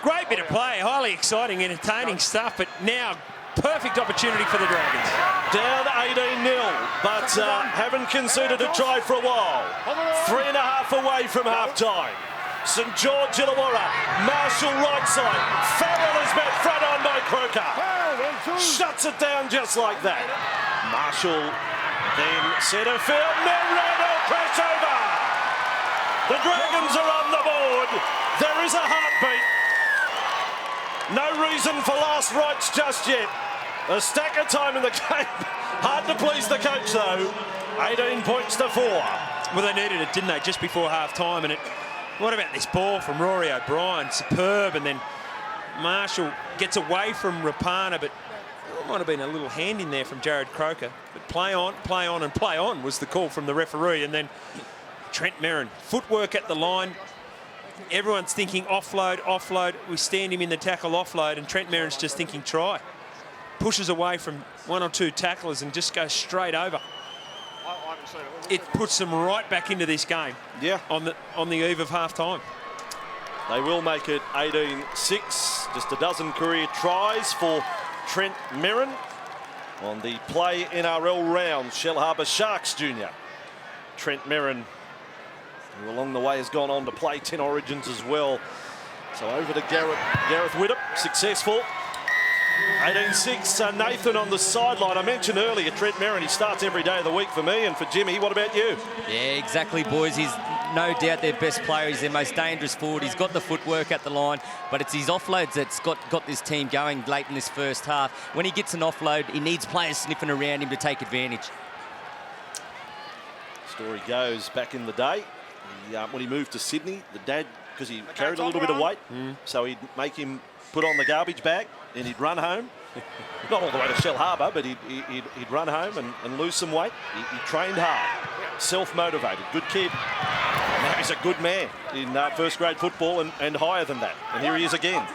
Great bit of play, highly exciting, entertaining stuff, but now perfect opportunity for the Dragons. Down 18-0, but haven't conceded a try for a while. 3.5 away from half-time. St George Illawarra, Marshall right side. Farrell is met front on by Croker. Shuts it down just like that. Marshall then centre field. Merino crash over. The Dragons are on the board. There is a heartbeat. No reason for last rites just yet. A stack of time in the game. Hard to please the coach though. 18 points to 4. Well, they needed it, didn't they, just before half-time, and what about this ball from Rory O'Brien? Superb, and then Marshall gets away from Rapana, but there might have been a little hand in there from Jared Croker. But play on, and play on was the call from the referee. And then Trent Merrin, footwork at the line. Everyone's thinking offload. We stand him in the tackle offload, and Trent Merrin's just thinking try. Pushes away from 1 or 2 tacklers and just goes straight over. It puts them right back into this game. Yeah. On the eve of half-time. They will make it 18-6. Just a dozen career tries for Trent Merrin on the Play NRL round. Shellharbour Sharks Jr. Trent Merrin, who along the way has gone on to play 10 Origins as well. So over to Gareth Widdop, successful. 18-6, Nathan on the sideline. I mentioned earlier, Trent Merrin, he starts every day of the week for me and for Jimmy. What about you? Yeah, exactly, boys. He's no doubt their best player. He's their most dangerous forward. He's got the footwork at the line, but it's his offloads that's got this team going late in this first half. When he gets an offload, he needs players sniffing around him to take advantage. Story goes back in the day, when he moved to Sydney, the dad, because he carried a little bit of weight, so he'd make him put on the garbage bag and he'd run home. Not all the way to Shellharbour, but he'd run home and lose some weight. He trained hard, self-motivated, good kid. Now he's a good man in first grade football and higher than that. And here he is again.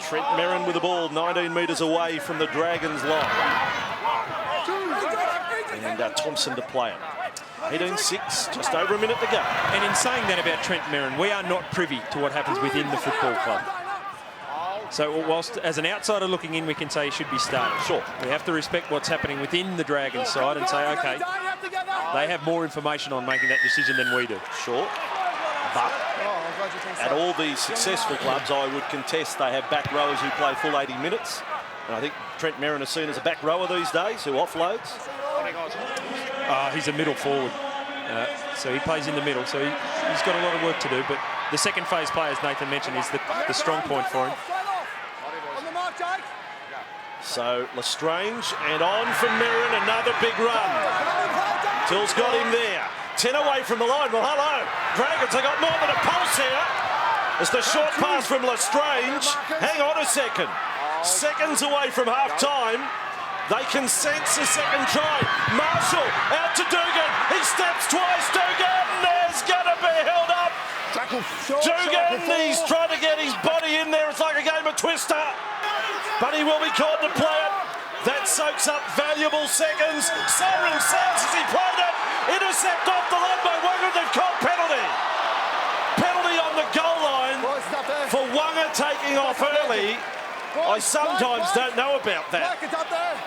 Trent Merrin with the ball 19 metres away from the Dragons line. And Thompson to play it. 18-6, just over a minute to go. And in saying that about Trent Merrin, we are not privy to what happens within the football club. So whilst as an outsider looking in, we can say he should be starting. Sure. We have to respect what's happening within the Dragons side and say, OK, they have more information on making that decision than we do. Sure. But at all these successful clubs, I would contest they have back rowers who play full 80 minutes. And I think Trent Merrin is seen as a back rower these days who offloads. He's a middle forward. So he plays in the middle. So he's got a lot of work to do. But the second phase play, as Nathan mentioned, is the strong point for him. So Lestrange and on from Merrin, another big run. Till's got him there. 10 away from the line. Well, hello. Dragons have got more than a pulse here. It's the short pass from Lestrange. Hang on a second. Seconds away from half-time. They can sense a second try. Marshall out to Dugan. He steps twice. Dugan is going to be held up. Dugan, he's trying to get his body in there. It's like a game of Twister. But he will be caught to play it. That soaks up valuable seconds. Siren sounds as he played it. Intercept off the line by Wonga. They've called penalty. Penalty on the goal line for Wonga taking off early. I sometimes don't know about that.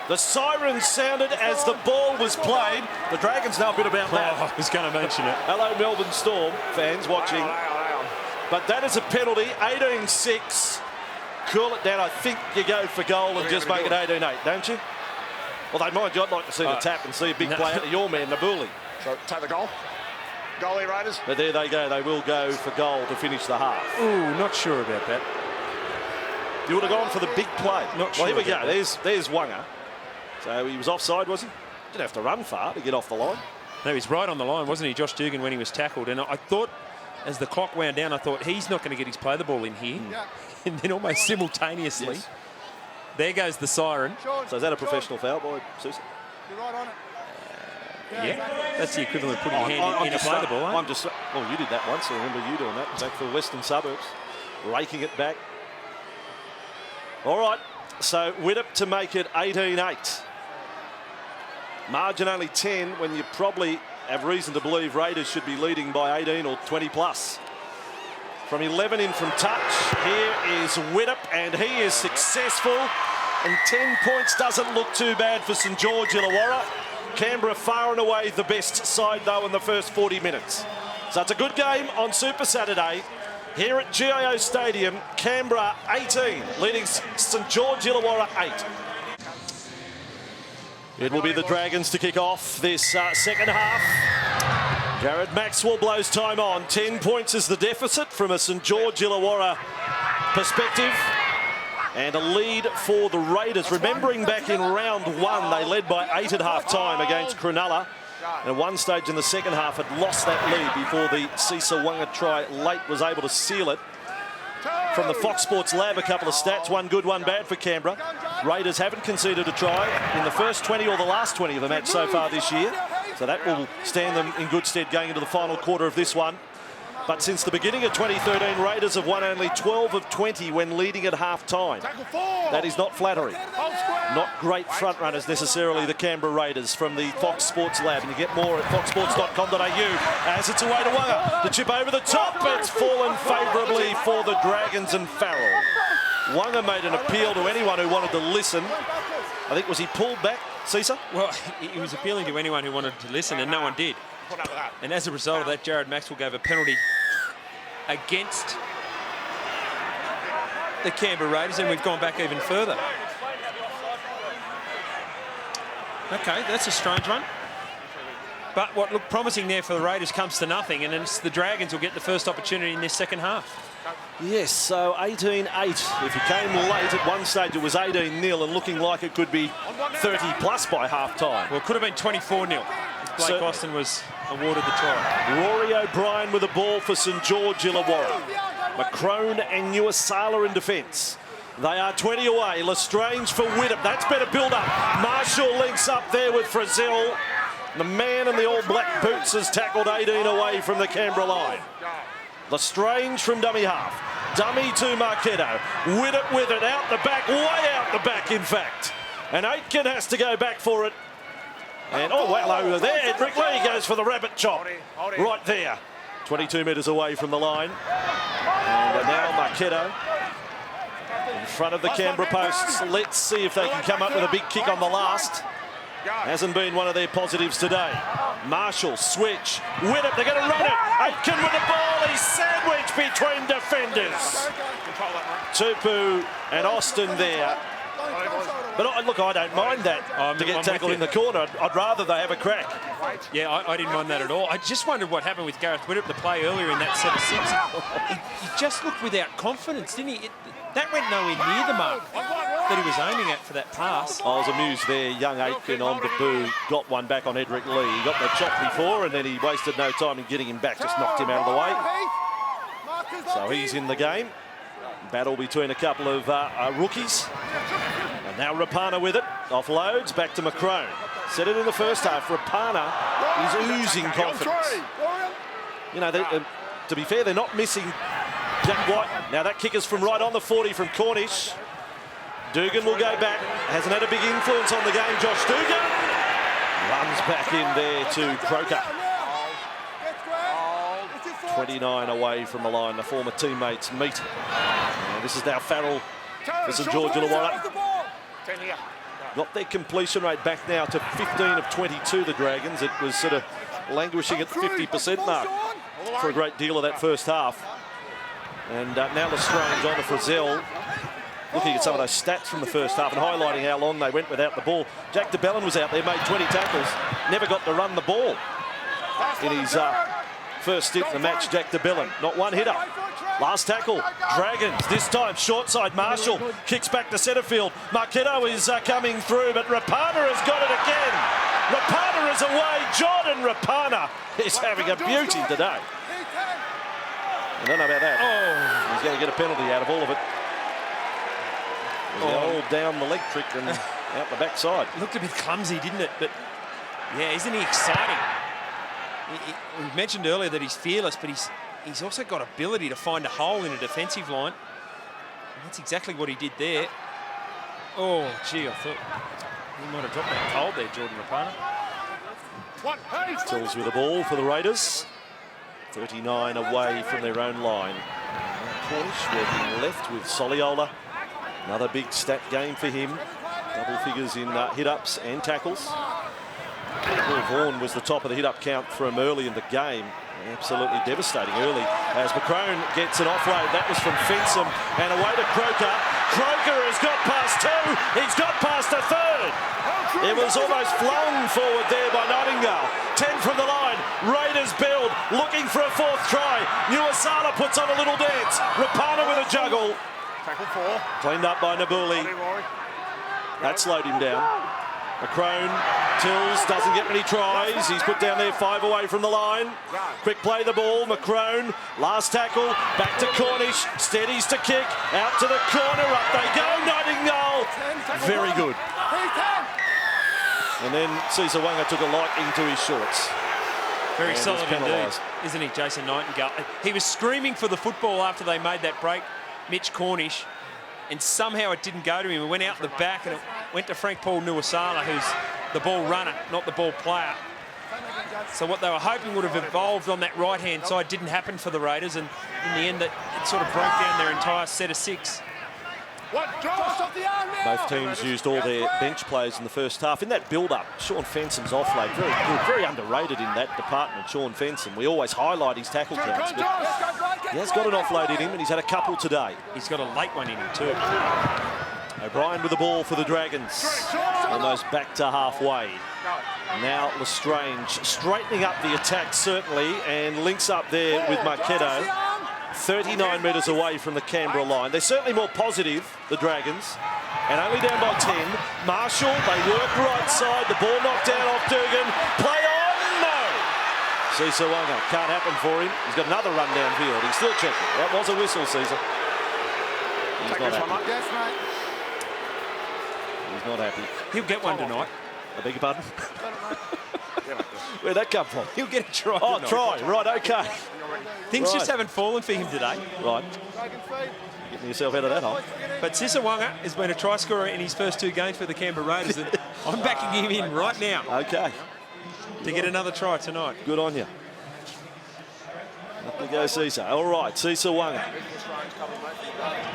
The siren sounded as the ball was played. The Dragons know a bit about that. I was going to mention it. Hello, Melbourne Storm fans watching. But that is a penalty, 18-6. Cool it down. I think you go for goal and just make it 18-8, don't you? Well, they mind you. I'd like to see the tap and see a big play out of your man, Nabuli. So take the goal. Goalie Raiders. But there they go. They will go for goal to finish the half. Ooh, not sure about that. You would have gone for the big play. Not sure. Well, here we go. There's Wonga. So he was offside, was he? Didn't have to run far to get off the line. No, he's right on the line, wasn't he, Josh Dugan, when he was tackled? And I thought as the clock wound down, I thought he's not going to get his play the ball in here. And then almost simultaneously, there goes the siren. So is that a professional foul by Sousa? You're right on it. Yeah, that's the equivalent of putting your hand in a play the ball, I'm just, well, you did that once. I remember you doing that back for the Western Suburbs, raking it back. All right, so Widdop to make it 18-8. Margin only 10 when you probably have reason to believe Raiders should be leading by 18 or 20 plus. From 11 in from touch, here is Widdop, and he is successful. And 10 points doesn't look too bad for St George Illawarra. Canberra far and away the best side, though, in the first 40 minutes. So it's a good game on Super Saturday. Here at GIO Stadium, Canberra 18, leading St George Illawarra 8. It will be the Dragons to kick off this second half. Jared Maxwell blows time on. 10 points is the deficit from a St George Illawarra perspective. And a lead for the Raiders. Remembering back in round 1, they led by 8 at half-time against Cronulla. And at one stage in the second half had lost that lead before the Cisa Wanga try late was able to seal it. From the Fox Sports Lab, a couple of stats, one good, one bad for Canberra. Raiders haven't conceded a try in the first 20 or the last 20 of the match so far this year. So that will stand them in good stead going into the final quarter of this one. But since the beginning of 2013, Raiders have won only 12 of 20 when leading at half-time. That is not flattering. Not great front runners necessarily, the Canberra Raiders from the Fox Sports Lab. And you get more at foxsports.com.au as it's away to Wanga. The chip over the top. It's fallen favourably for the Dragons and Farrell. Wanga made an appeal to anyone who wanted to listen. I think, was he pulled back, Cisa? Well, he was appealing to anyone who wanted to listen, and no one did. And as a result of that, Jared Maxwell gave a penalty against the Canberra Raiders, and we've gone back even further. Okay, that's a strange one. But what looked promising there for the Raiders comes to nothing, and it's the Dragons will get the first opportunity in this second half. Yes, so 18-8. If you came late, at one stage it was 18-0 and looking like it could be 30-plus by half-time. Well, it could have been 24-0. Blake Austin was awarded the try. Rory O'Brien with the ball for St George Illawarra. McCrone and Nuasala in defence. They are 20 away. Lestrange for Widdop. That's better build-up. Marshall links up there with Frizzell. The man in the all-black boots has tackled 18 away from the Canberra line. Lestrange from dummy half. Dummy to Marchetto. Widdop with it out the back, way out the back, in fact. And Aitken has to go back for it. And, oh, well, over there, Edric Lee goes for the rabbit chop. Right there. 22 metres away from the line. And now Marchetto in front of the Canberra posts. Let's see if they can come up with a big kick on the last. Hasn't been one of their positives today. Marshall, switch. Widdop, they're going to run it. Aitken with the ball. He's sandwiched between defenders. Tupu and Austin there. But look, I don't mind that to get tackled in the corner. I'd rather they have a crack. Yeah, I didn't mind that at all. I just wondered what happened with Gareth Widdop, the play earlier in that set of six. He just looked without confidence, didn't he? That went nowhere near the mark that he was aiming at for that pass. I was amused there. Young Aitken on the boo got one back on Edric Lee. He got that chop before and then he wasted no time in getting him back. Just knocked him out of the way. So he's in the game. Battle between a couple of rookies. And now Rapana with it. Offloads back to McCrone. Said it in the first half. Rapana is oozing confidence. You know, to be fair, they're not missing Jack White. Now that kick is from right on the 40 from Cornish. Dugan will go back. Hasn't had a big influence on the game. Josh Dugan runs back in there to Croker. 29 away from the line. The former teammates meet. And this is now Farrell for St George Illawarra. Got their completion rate back now to 15 of 22, the Dragons. It was sort of languishing at the 50% mark for a great deal of that first half. And now Lestrange on to Frizzell. Looking at some of those stats from the first half and highlighting how long they went without the ball. Jack DeBellin was out there, made 20 tackles, never got to run the ball. In his first stint in the match, Jack DeBellin, not one hitter. Last tackle, Dragons, this time short side. Marshall kicks back to centre field. Marchetto is coming through, but Rapana has got it again. Rapana is away. Jordan Rapana is having a beauty today. I don't know about that. Oh. He's going to get a penalty out of all of it. All down the leg trick and out the backside. It looked a bit clumsy, didn't it? But yeah, isn't he exciting? We mentioned earlier that he's fearless, but he's also got ability to find a hole in a defensive line. And that's exactly what he did there. Oh, gee, I thought he might have dropped that cold there, Jordan Rapana. Tills with the ball for the Raiders. 39 away from their own line. Cornish working left with Soliola. Another big stat game for him. Double figures in hit-ups and tackles. Paul Vaughan was the top of the hit-up count from early in the game. Absolutely devastating early as McCrone gets an offload. That was from Fensom and away to Croker. Croker has got past two. He's got past a third. It was almost flung forward there by Nightingale. 10 from the line. Raiders build, looking for a fourth try. Nuasala puts on a little dance. Rapana with a juggle. Tackle 4. Cleaned up by Nabuli. That slowed him down. McCrone, Tills doesn't get many tries. He's put down there 5 away from the line. Quick play the ball, McCrone, last tackle, back to Cornish, steadies to kick, out to the corner, up they go, Nightingale. Very good. And then Caesar Wanga took a liking to his shorts. Very And solid was indeed, penalised. isn't he, Jason Nightingale? He was screaming for the football after they made that break, Mitch Cornish, and somehow it didn't go to him. It went out the back and it went to Frank Paul Nuasala, who's the ball runner, not the ball player. So what they were hoping would have evolved on that right-hand side didn't happen for the Raiders, and in the end it sort of broke down their entire set of 6. Both teams used all their bench players in the first half. In that build-up, Sean Fensom's offload, very good, very underrated in that department, Sean Fensom. We always highlight his tackle counts, but he has got an offload in him, and he's had a couple today. He's got a late one in him too. O'Brien with the ball for the Dragons. Almost back to halfway. Now Lestrange straightening up the attack, certainly, and links up there with Marketo. 39 metres away from the Canberra line. They're certainly more positive, the Dragons, and only down by 10. Marshall, they work right side. The ball knocked down off Dugan. Play on, no! Caesar Wanga, can't happen for him. He's got another run downfield. He's still checking. That was a whistle, Caesar. He's not happy. He's not happy. He'll get one tonight. I beg your pardon? Where'd that come from? He'll get a try Oh, tonight. try. Right, OK. Things Right. just haven't fallen for him today. Right. Getting yourself out of that hole. But Sisawanga has been a try scorer in his first 2 games for the Canberra Raiders, and I'm backing him in right now OK. to get another try tonight. Good on you. Up we go, Caesar. All right, Caesar Wanga.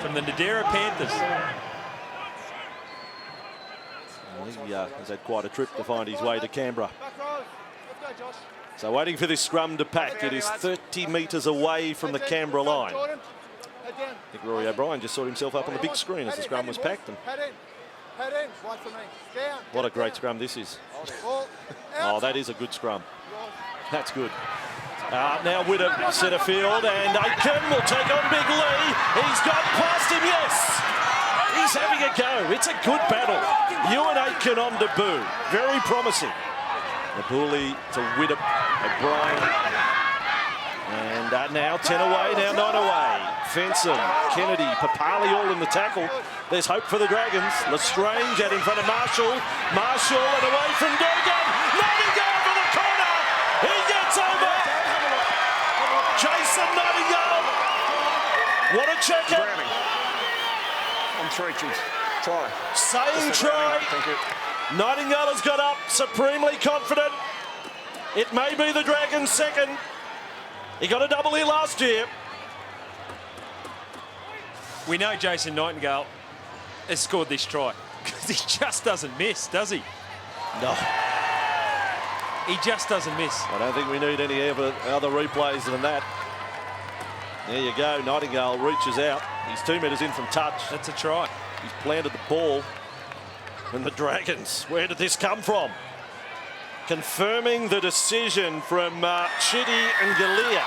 From the Nadera Panthers. He has had quite a trip to find his way to Canberra. So waiting for this scrum to pack. It is 30 metres away from the Canberra line. I think Rory O'Brien just saw himself up on the big screen as the scrum was packed. And what a great scrum this is. Oh, that is a good scrum. That's good. Now Widdop centre field, and Aiken will take on Big Lee. He's got past him, yes. He's having a go. It's a good battle. Ewan Aiken on debut. Very promising. Nabuli to Widdop, O'Brien. And now 10 away, now 9 away. Fensom, Kennedy, Papali all in the tackle. There's hope for the Dragons. Lestrange out in front of Marshall. Marshall and away from Dugan. Nightingale for the corner. He gets over. Jason Nightingale. What a checker. On 3 cheese. Try. Saying try. Thank you. Nightingale has got up, supremely confident. It may be the Dragons' second. He got a double here last year. We know Jason Nightingale has scored this try because he just doesn't miss, does he? No. He just doesn't miss. I don't think we need any other replays than that. There you go. Nightingale reaches out. He's 2 metres in from touch. That's a try. He's planted the ball. And the Dragons, where did this come from? Confirming the decision from Chitty and Galea,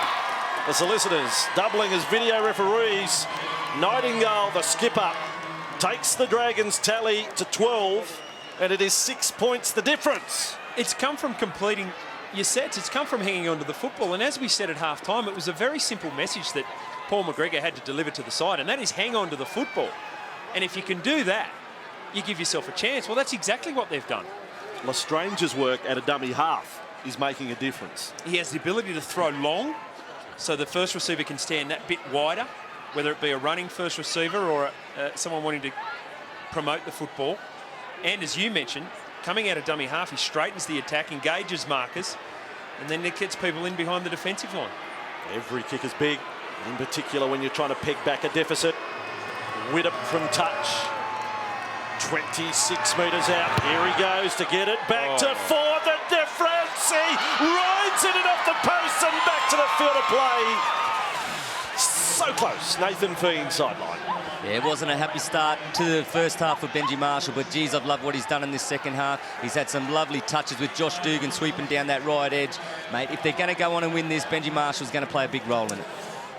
the solicitors, doubling as video referees. Nightingale, the skipper, takes the Dragons' tally to 12, and it is 6 points the difference. It's come from completing your sets. It's come from hanging on to the football. And as we said at half-time, it was a very simple message that Paul McGregor had to deliver to the side, and that is hang on to the football. And if you can do that, you give yourself a chance. Well, that's exactly what they've done. Lestrange's work at a dummy half is making a difference. He has the ability to throw long, so the first receiver can stand that bit wider, whether it be a running first receiver or someone wanting to promote the football. And as you mentioned, coming out of dummy half, he straightens the attack, engages markers, and then it gets people in behind the defensive line. Every kick is big, in particular when you're trying to peg back a deficit. Widdop from touch. 26 metres out. Here he goes to get it back to 4. The difference. He rides it off the post and back to the field of play. So close. Nathan Feen sideline. Yeah, it wasn't a happy start to the first half for Benji Marshall, but geez, I've loved what he's done in this second half. He's had some lovely touches with Josh Dugan sweeping down that right edge. Mate, if they're going to go on and win this, Benji Marshall's going to play a big role in it.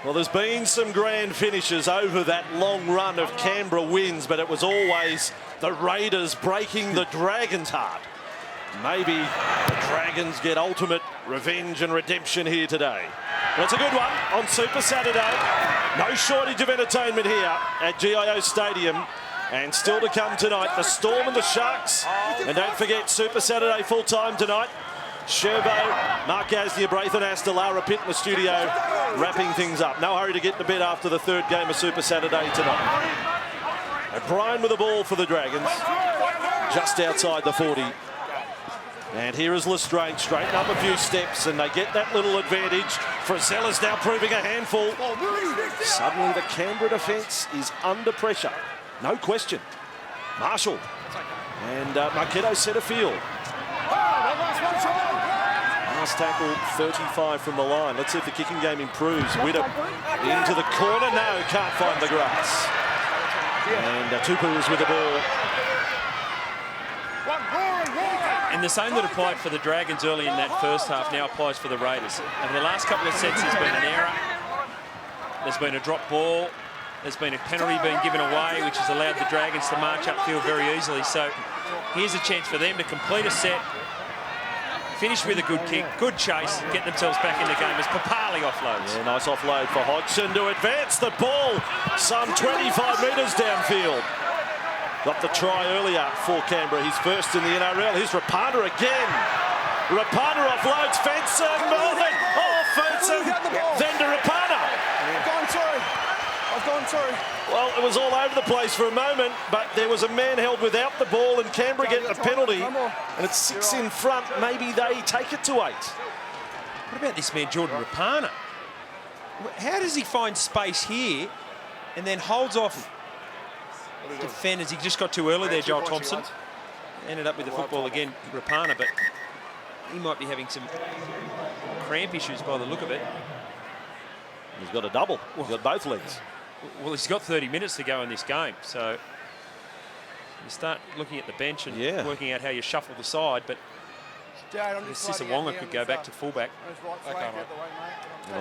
Well, there's been some grand finishes over that long run of Canberra wins, but it was always the Raiders breaking the Dragons' heart. Maybe the Dragons get ultimate revenge and redemption here today. Well, it's a good one on Super Saturday. No shortage of entertainment here at GIO Stadium. And still to come tonight, the Storm and the Sharks. And don't forget, Super Saturday full-time tonight. Sherbo, Mark Gasnier, Braithen Astor, Lara Pitt in the studio, wrapping things up. No hurry to get to bed after the third game of Super Saturday tonight. O'Brien with the ball for the Dragons, just outside the 40. And here is Lestrange, straighten up a few steps, and they get that little advantage. Frizella's now proving a handful. Suddenly the Canberra defence is under pressure, no question. Marshall and Marquetto centre field. Last tackle, 35 from the line. Let's see if the kicking game improves. Widdop into the corner. No, can't find the grass. And Tupu is with the ball. And the same that applied for the Dragons early in that first half now applies for the Raiders. Over the last couple of sets, there's been an error. There's been a drop ball. There's been a penalty being given away, which has allowed the Dragons to march upfield very easily. So here's a chance for them to complete a set, finish with a good kick, good chase, get themselves back in the game as Papali offloads. Yeah, nice offload for Hodgson to advance the ball some 25 metres downfield. Got the try earlier for Canberra, his first in the NRL. Here's Rapana again. Rapana offloads Fenson. Fenson. Then to Rapana. I've gone through. Well, it was all over the place for a moment, but there was a man held without the ball and Canberra getting a penalty. And it's 6 in front. Maybe they take it to 8. What about this man, Jordan Rapana? How does he find space here and then holds off defenders? He just got too early there, Joel Thompson. Ended up with the football again, Rapana, but he might be having some cramp issues by the look of it. He's got a double. He's got both legs. Well, he's got 30 minutes to go in this game, so you start looking at the bench and working out how you shuffle the side, but Sisawonga could go back to fullback.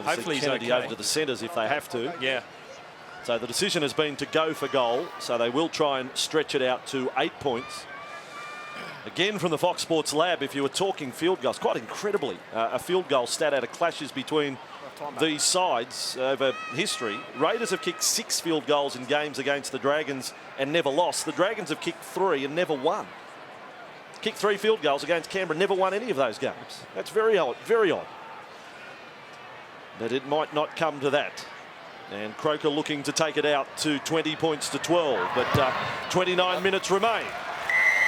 Hopefully he's okay. Over to the centres if they have to. Yeah. So the decision has been to go for goal, so they will try and stretch it out to 8 points. Again from the Fox Sports Lab, if you were talking field goals, quite incredibly, a field goal stat out of clashes between these sides over history. Raiders have kicked 6 field goals in games against the Dragons and never lost. The Dragons have kicked 3 and never won. Kicked 3 field goals against Canberra, never won any of those games. That's very odd, very odd. But it might not come to that. And Croker looking to take it out to 20 points to 12, but 29 minutes remain.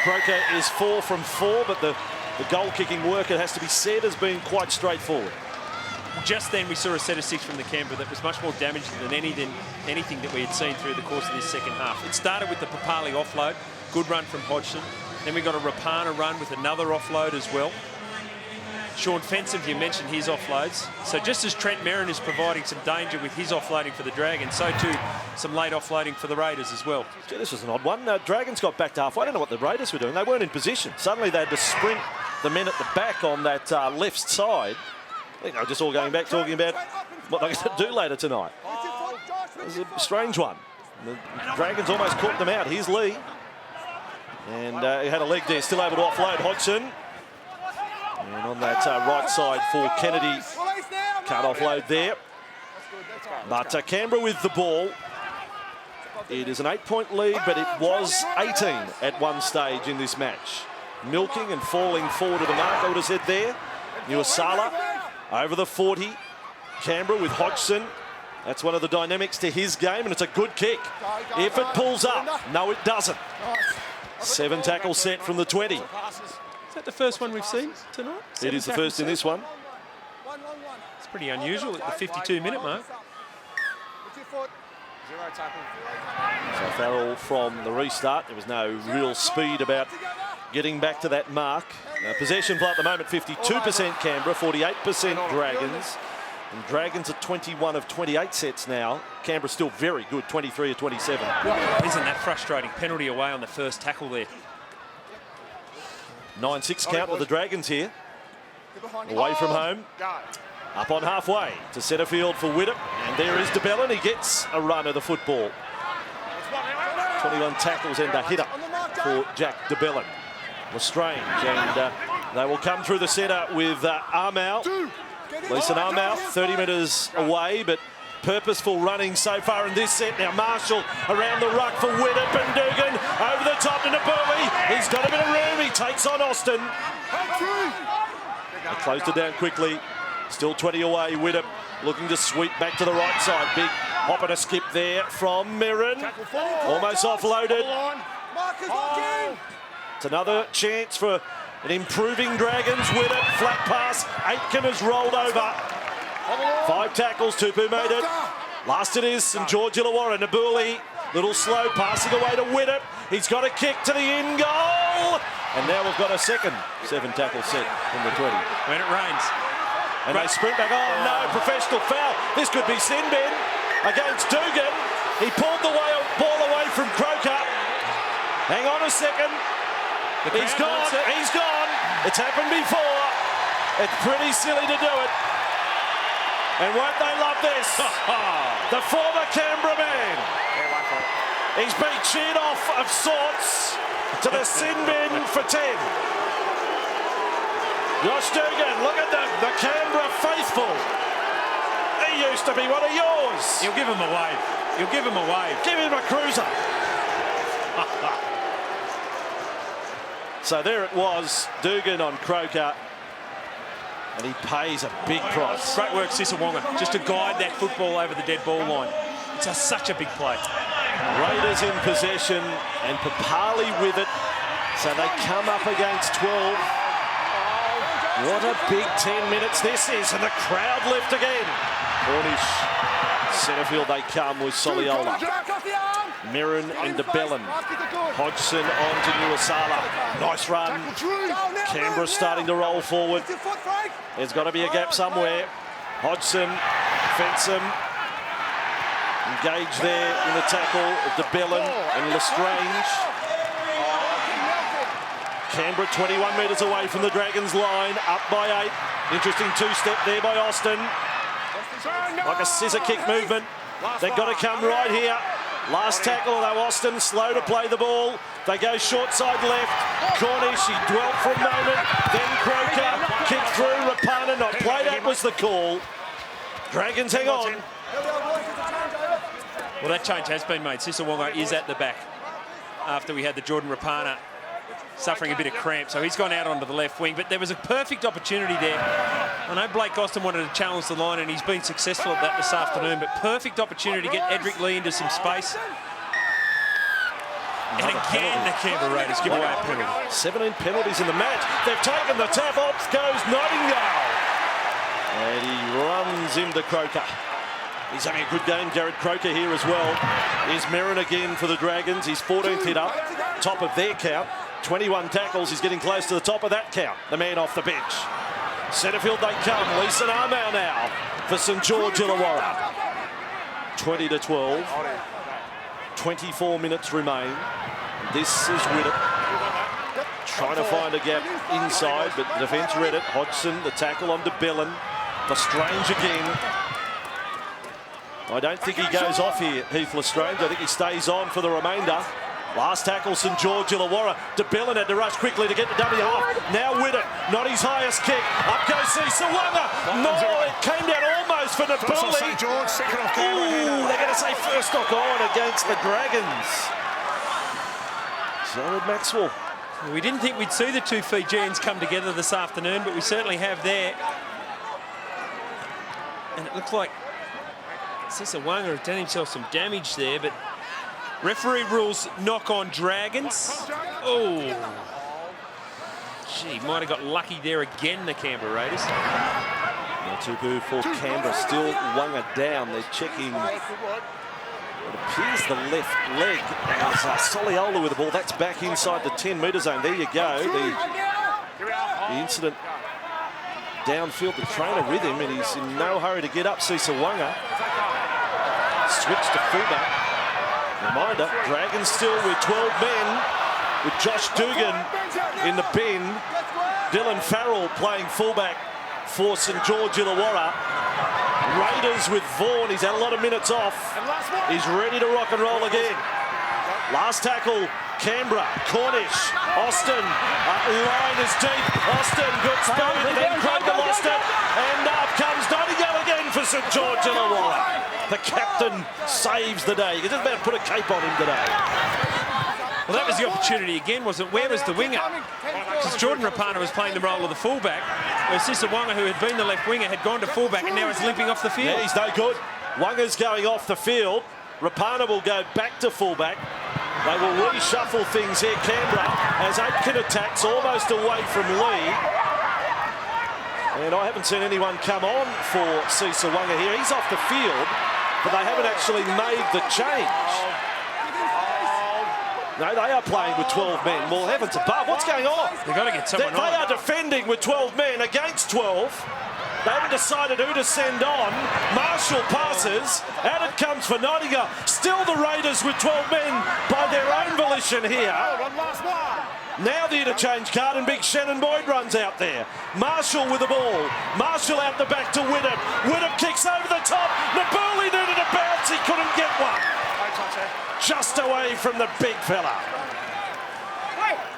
Croker is 4 from 4, but the goal-kicking work, it has to be said, has been quite straightforward. Just then we saw a set of 6 from the Canberra that was much more damaging than anything that we had seen through the course of this second half. It started with the Papali offload, good run from Hodgson. Then we got a Rapana run with another offload as well. Sean Fenson, you mentioned his offloads. So just as Trent Merrin is providing some danger with his offloading for the Dragons, so too some late offloading for the Raiders as well. Gee, this was an odd one. Dragons got back to halfway. I don't know what the Raiders were doing. They weren't in position. Suddenly they had to sprint the men at the back on that left side. I think they were just all going back talking about what they're going to do later tonight. It was a strange one. The Dragons almost caught them out. Here's Lee. And he had a leg there, still able to offload Hodgson. And on that right side for Kennedy, can't offload there. But Canberra with the ball. It is an 8-point lead, but it was 18 at one stage in this match. Milking and falling forward to the mark, I would have said there. Illawarra over the 40. Canberra with Hodgson. That's one of the dynamics to his game, and it's a good kick. If it pulls up, no, it doesn't. 7 tackle set from the 20. Is that the first one we've seen tonight? It is the first in this one. It's pretty unusual at the 52-minute mark. So Farrell from the restart. There was no real speed about getting back to that mark. Possession play at the moment, 52% Canberra, 48% Dragons. And Dragons are 21 of 28 sets now. Canberra still very good, 23 of 27. Isn't that frustrating? Penalty away on the first tackle there. 9-6 count with the Dragons here. Away from home. Up on halfway to centre field for Widdop. And there is DeBellin. He gets a run of the football. 21 tackles and a hitter for Jack DeBellin. Lestrange, and they will come through the centre with Armour. Leeson Armour, 30 metres away, but purposeful running so far in this set. Now Marshall around the ruck for Widdop, and Dugan over the top to Nabui. He's got a bit of room. He takes on Austin. They closed it down quickly. Still 20 away. Widdop looking to sweep back to the right side. Big hop and a skip there from Mirren. Almost offloaded. It's another chance for an improving Dragons. Widdop, flat pass. Aitken has rolled over. 5 tackles. Tupu made it. Last it is St George Illawarra. Nabuli, little slow, passing away to Widdop. He's got a kick to the in goal. And now we've got a second 7 tackle set from the 20. When it rains. And they sprint back. Oh no, professional foul. This could be Sinbin against Dugan. He pulled the ball away from Croker. Hang on a second. He's gone. He's gone. It's happened before. It's pretty silly to do it. And won't they love this? The former Canberra man. He's been cheered off of sorts to the Sinbin for 10. Josh Dugan, look at the Canberra faithful. He used to be one of yours. You'll give him a wave. You'll give him a wave. Give him a cruiser. So there it was, Dugan on Croker. And he pays a big price. Great work, Sisawonga, just to guide that football over the dead ball line. It's such a big play. Raiders in possession and Papali with it. So they come up against 12. What a big 10 minutes this is, and the crowd lift again. Cornish, centrefield they come with Soliola. Mirren and DeBellin. Hodgson on to Illawarra. Nice run. Canberra starting to roll forward. There's got to be a gap somewhere. Hodgson, Fensom. Engaged there in the tackle of DeBellin and Lestrange. Canberra 21 metres away from the Dragons line, up by 8. Interesting 2-step there by Austin. Like a scissor kick movement. They've got to come right here. Last tackle, though, Austin slow to play the ball. They go short side left. Cornish, he dwelt for a moment. Then Croker, kick through, Rapana not play. That was the call. Dragons hang on. Well, that change has been made. Sisawonga is at the back after we had the Jordan Rapana suffering a bit of cramp, so he's gone out onto the left wing, but there was a perfect opportunity there. I know Blake Austin wanted to challenge the line, and he's been successful at that this afternoon, but perfect opportunity to get Edric Lee into some space. And again, the Canberra Raiders give away a penalty. 17 penalties in the match. They've taken the tap. Off goes Nightingale. And he runs into Croker. He's having a good game, Jared Croker here as well. Here's Mirren again for the Dragons. He's 14th hit up, top of their count. 21 tackles, he's getting close to the top of that count. The man off the bench. Centrefield they come. Leeson Armour now for St George Illawarra. 20-12. 24 minutes remain. This is Widdop. Trying to find a gap inside, but the defence read it. Hodgson, the tackle on DeBellin. Lestrange again. I don't think he goes off here, Heath Lestrange. I think he stays on for the remainder. Last tackle, St George Illawarra. DeBellin had to rush quickly to get to dummy half. Now Widdop, not his highest kick. Up goes Sisawonga. No, it came down almost goes for Napoli. St George, second off Ooh, they're going to say first knock on against the Dragons. Jared Maxwell. We didn't think we'd see the two Fijians come together this afternoon, but we certainly have there. And it looks like Sisawanga has done himself some damage there, but referee rules knock on Dragons. Oh. Gee, might have got lucky there again, the Canberra Raiders. Tupu for Canberra, still Wanga down. They're checking what appears the left leg. As Soliola with the ball, that's back inside the 10-metre zone. There you go. The incident downfield, the trainer with him, and he's in no hurry to get up. Sisawanga switch to fullback. Reminder, Dragons still with 12 men, with Josh Dugan in the bin. Dylan Farrell playing fullback for St George Illawarra. Raiders with Vaughan. He's had a lot of minutes off. He's ready to rock and roll again. Last tackle, Canberra, Cornish, Austin. Line is deep. Austin, good speed, and then Kroger lost it. And up comes Nightingale again for St George Illawarra. The captain saves the day. You can just about put a cape on him today. Well, that was the opportunity again, wasn't it? Where was the winger? Because Jordan Rapana was playing the role of the fullback, where Sisawanga, who had been the left winger, had gone to fullback and now is limping off the field. Yeah, he's no good. Wanga's going off the field. Rapana will go back to fullback. They will reshuffle things here. Canberra, as Aitken attacks almost away from Lee. And I haven't seen anyone come on for Sisawanga here. He's off the field, but they haven't actually made the change. No, they are playing with 12 men. Well, heavens above, what's going on? They've got to get someone on. They are defending with 12 men against 12. They haven't decided who to send on. Marshall passes. Out it comes for Nightingale. Still the Raiders with 12 men by their own volition here. Now the interchange card, and big Shannon Boyd runs out there. Marshall with the ball. Marshall out the back to Whittam. Whittam kicks over the top. Nabuli needed a bounce. He couldn't get one. Just away from the big fella.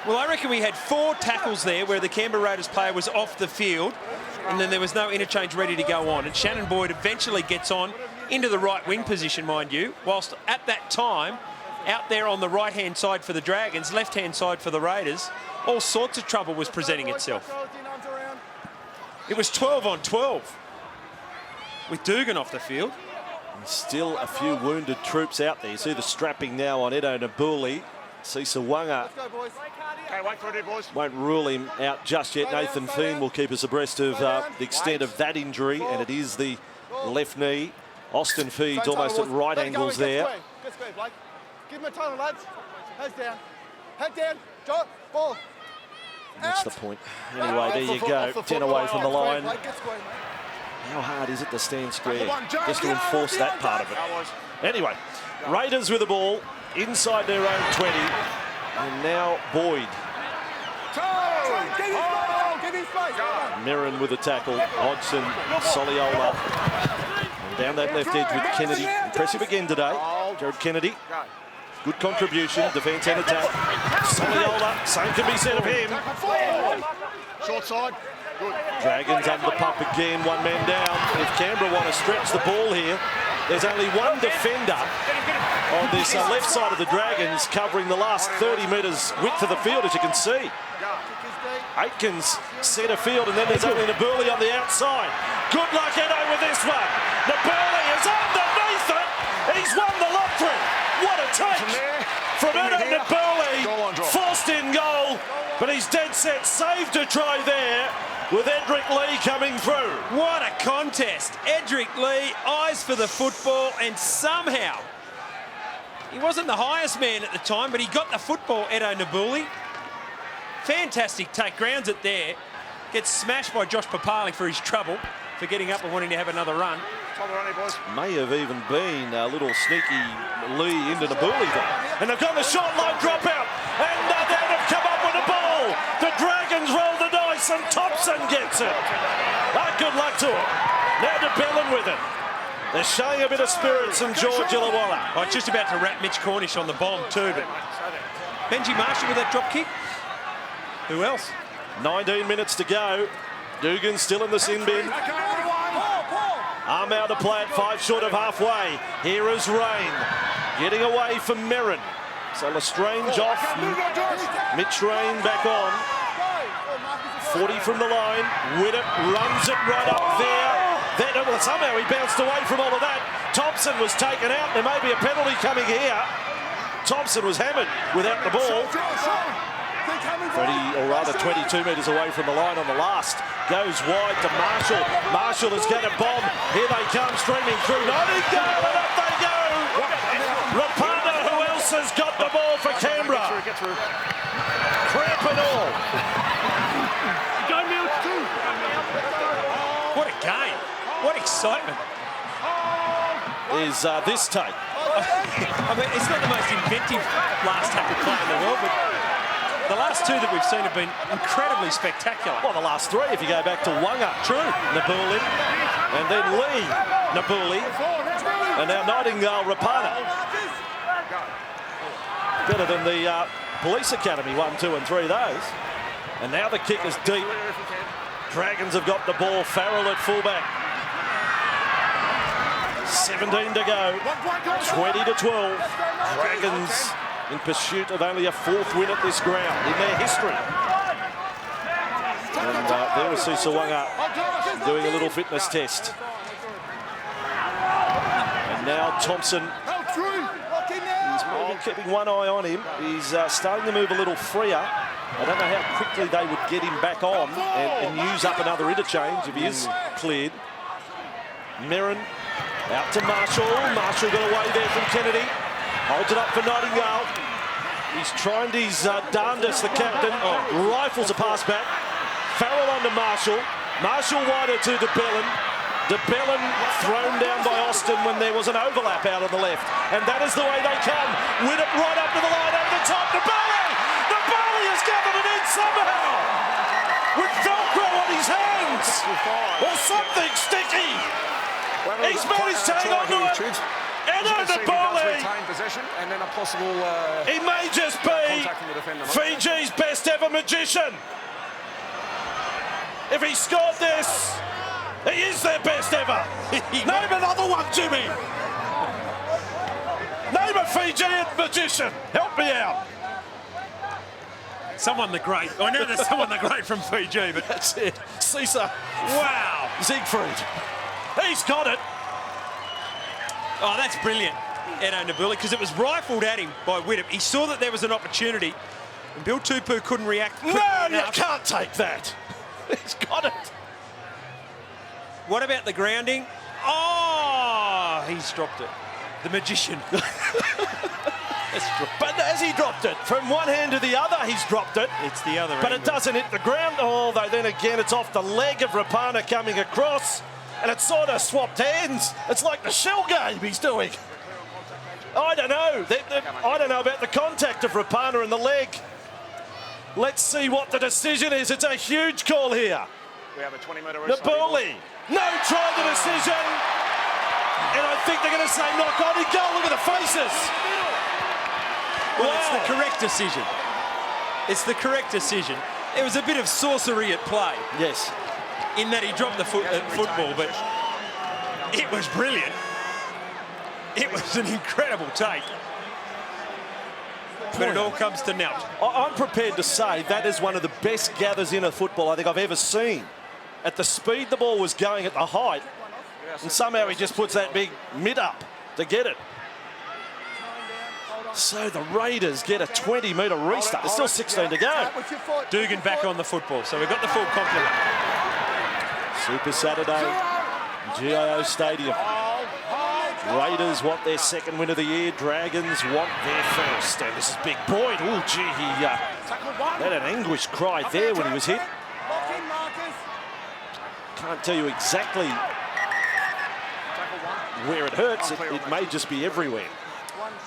Well, I reckon we had 4 tackles there where the Canberra Raiders player was off the field, and then there was no interchange ready to go on. And Shannon Boyd eventually gets on into the right wing position, mind you, whilst at that time, out there on the right-hand side for the Dragons, left-hand side for the Raiders, all sorts of trouble was presenting itself. It was 12 on 12 with Dugan off the field. And still a few wounded troops out there. You see the strapping now on Edo Nabuli. Sisawanga won't rule him out just yet. Nathan Thien will keep us abreast of the extent of that injury, and it is the left knee. Austin feeds almost at right angles there. Give him a tunnel, lads. Heads down. Head down. Drop. Ball. That's the point. Anyway, there you go. 10 away from the line. How hard is it to stand square just to enforce that part of it? Anyway, Raiders with the ball inside their own 20. And now Boyd. Merrin with the tackle. Hodgson, Soliola. And down that left edge with Kennedy. Impressive again today. Jared Kennedy. Good contribution. Defence and attack. Soliola. Same can be said of him. Short side. Good. Dragons under the pump again. One man down. If Canberra want to stretch the ball here, there's only one defender on this left side of the Dragons covering the last 30 metres width of the field, as you can see. Aitkins centre field, and then there's only Nabuli on the outside. Good luck, Edo, with this one. Nabuli is underneath it. He's won the lottery. What a take from Edo Nabuli. Forced in goal, but he's dead set. Saved a try there with Edric Lee coming through. What a contest. Edric Lee, eyes for the football, and somehow, he wasn't the highest man at the time, but he got the football, Edo Nabuli. Fantastic take, grounds it there. Gets smashed by Josh Papali for his trouble, for getting up and wanting to have another run. May have even been a little sneaky Lee into Nabuli there. And they've got the short line drop out. And then have come up with the ball. The Dragons roll the dice and Thompson gets it. Good luck to him. Now to Bellin with it. They're showing a bit of spirit, St George Illawarra. Oh, just about to wrap Mitch Cornish on the bomb too, but Benji Marshall with that drop kick. Who else? 19 minutes to go. Dugan still in the sin bin. Armour to play at 5 short of halfway. Here is Rein. Getting away from Merrin. So Lestrange off. Mitch Rein back on. 40 from the line. Widdop runs it right up there. Well, somehow he bounced away from all of that. Thompson was taken out. There may be a penalty coming here. Thompson was hammered without the ball. 30, or rather 22 metres away from the line on the last. Goes wide to Marshall. Marshall is going to bomb. Here they come, streaming through. Nightingale, and up they go. Rapana, who else has got the ball for Canberra? Get through. Cramp and all. What a game. What excitement. Is this take. I mean, it's not the most inventive last tackle play in the world, but the last two that we've seen have been incredibly spectacular. Well, the last three, if you go back to Wanga. True. Nabuli, and then Lee, Nabuli, and now Nightingale, Rapana. Better than the Police Academy 1, 2 and 3 those. And now the kick is deep. Dragons have got the ball. Farrell at fullback. 17 to go. 20 to 12. Dragons in pursuit of only a 4th win at this ground in their history. And there we see Sawanga doing a little fitness test. And now Thompson. He's keeping one eye on him. He's starting to move a little freer. I don't know how quickly they would get him back on and use up another interchange if he is cleared. Merrin out to Marshall. Marshall got away there from Kennedy. Holds it up for Nightingale. He's trying his darndest, the captain. Rifles a pass back. Farrell on to Marshall. Marshall wider to DeBellin. DeBellin thrown down by Austin when there was an overlap out on the left. And that is the way they come. Widdop right up to the line over the top. DeBellin! DeBellin has gathered it in somehow! With Velcro on his hands! Or something sticky! He's managed to hang on to it! And on the volley! And then a possible, he may just be Fiji's best ever magician. If he scored this, he is their best ever. Name another one, Jimmy. Name a Fijian magician. Help me out. Someone the great. I know there's someone the great from Fiji, but That's it. Caesar. wow. Siegfried. He's got it. Oh, that's brilliant, Edo Nabuli, because it was rifled at him by Widdop. He saw that there was an opportunity, and Bill Tupou couldn't react. No, you can't take that. He's got it. What about the grounding? Oh, he's dropped it. The magician. But as he dropped it, from one hand to the other, he's dropped it. It's the other But end. it doesn't hit the ground, although then again it's off the leg of Rapana coming across, and it's sort of swapped hands. It's like the shell game he's doing. I don't know. I don't know about the contact of Rapana and the leg. Let's see what the decision is. It's a huge call here. we have a 20-metre Nabuli. No, try the decision. And I think they're going to say knock on and go. Look at the faces. Well, Wow. it's the correct decision. It's the correct decision. There was a bit of sorcery at play Yes. in that he dropped the football, but it was brilliant. It was an incredible take. But it all comes to naught. I'm prepared to say that is one of the best gathers in of football I think I've ever seen. At the speed the ball was going, at the height, and somehow he just puts that big mid up to get it. So the Raiders get a 20-metre restart. There's still 16 to go. Dugan back on the football, so we've got the full complement. Super Saturday, GIO Stadium. Raiders want their second win of the year. Dragons want their first. And this is Big Boyd. Oh, gee, he had an anguished cry there when he was hit. Can't tell you exactly where it hurts. It may just be everywhere.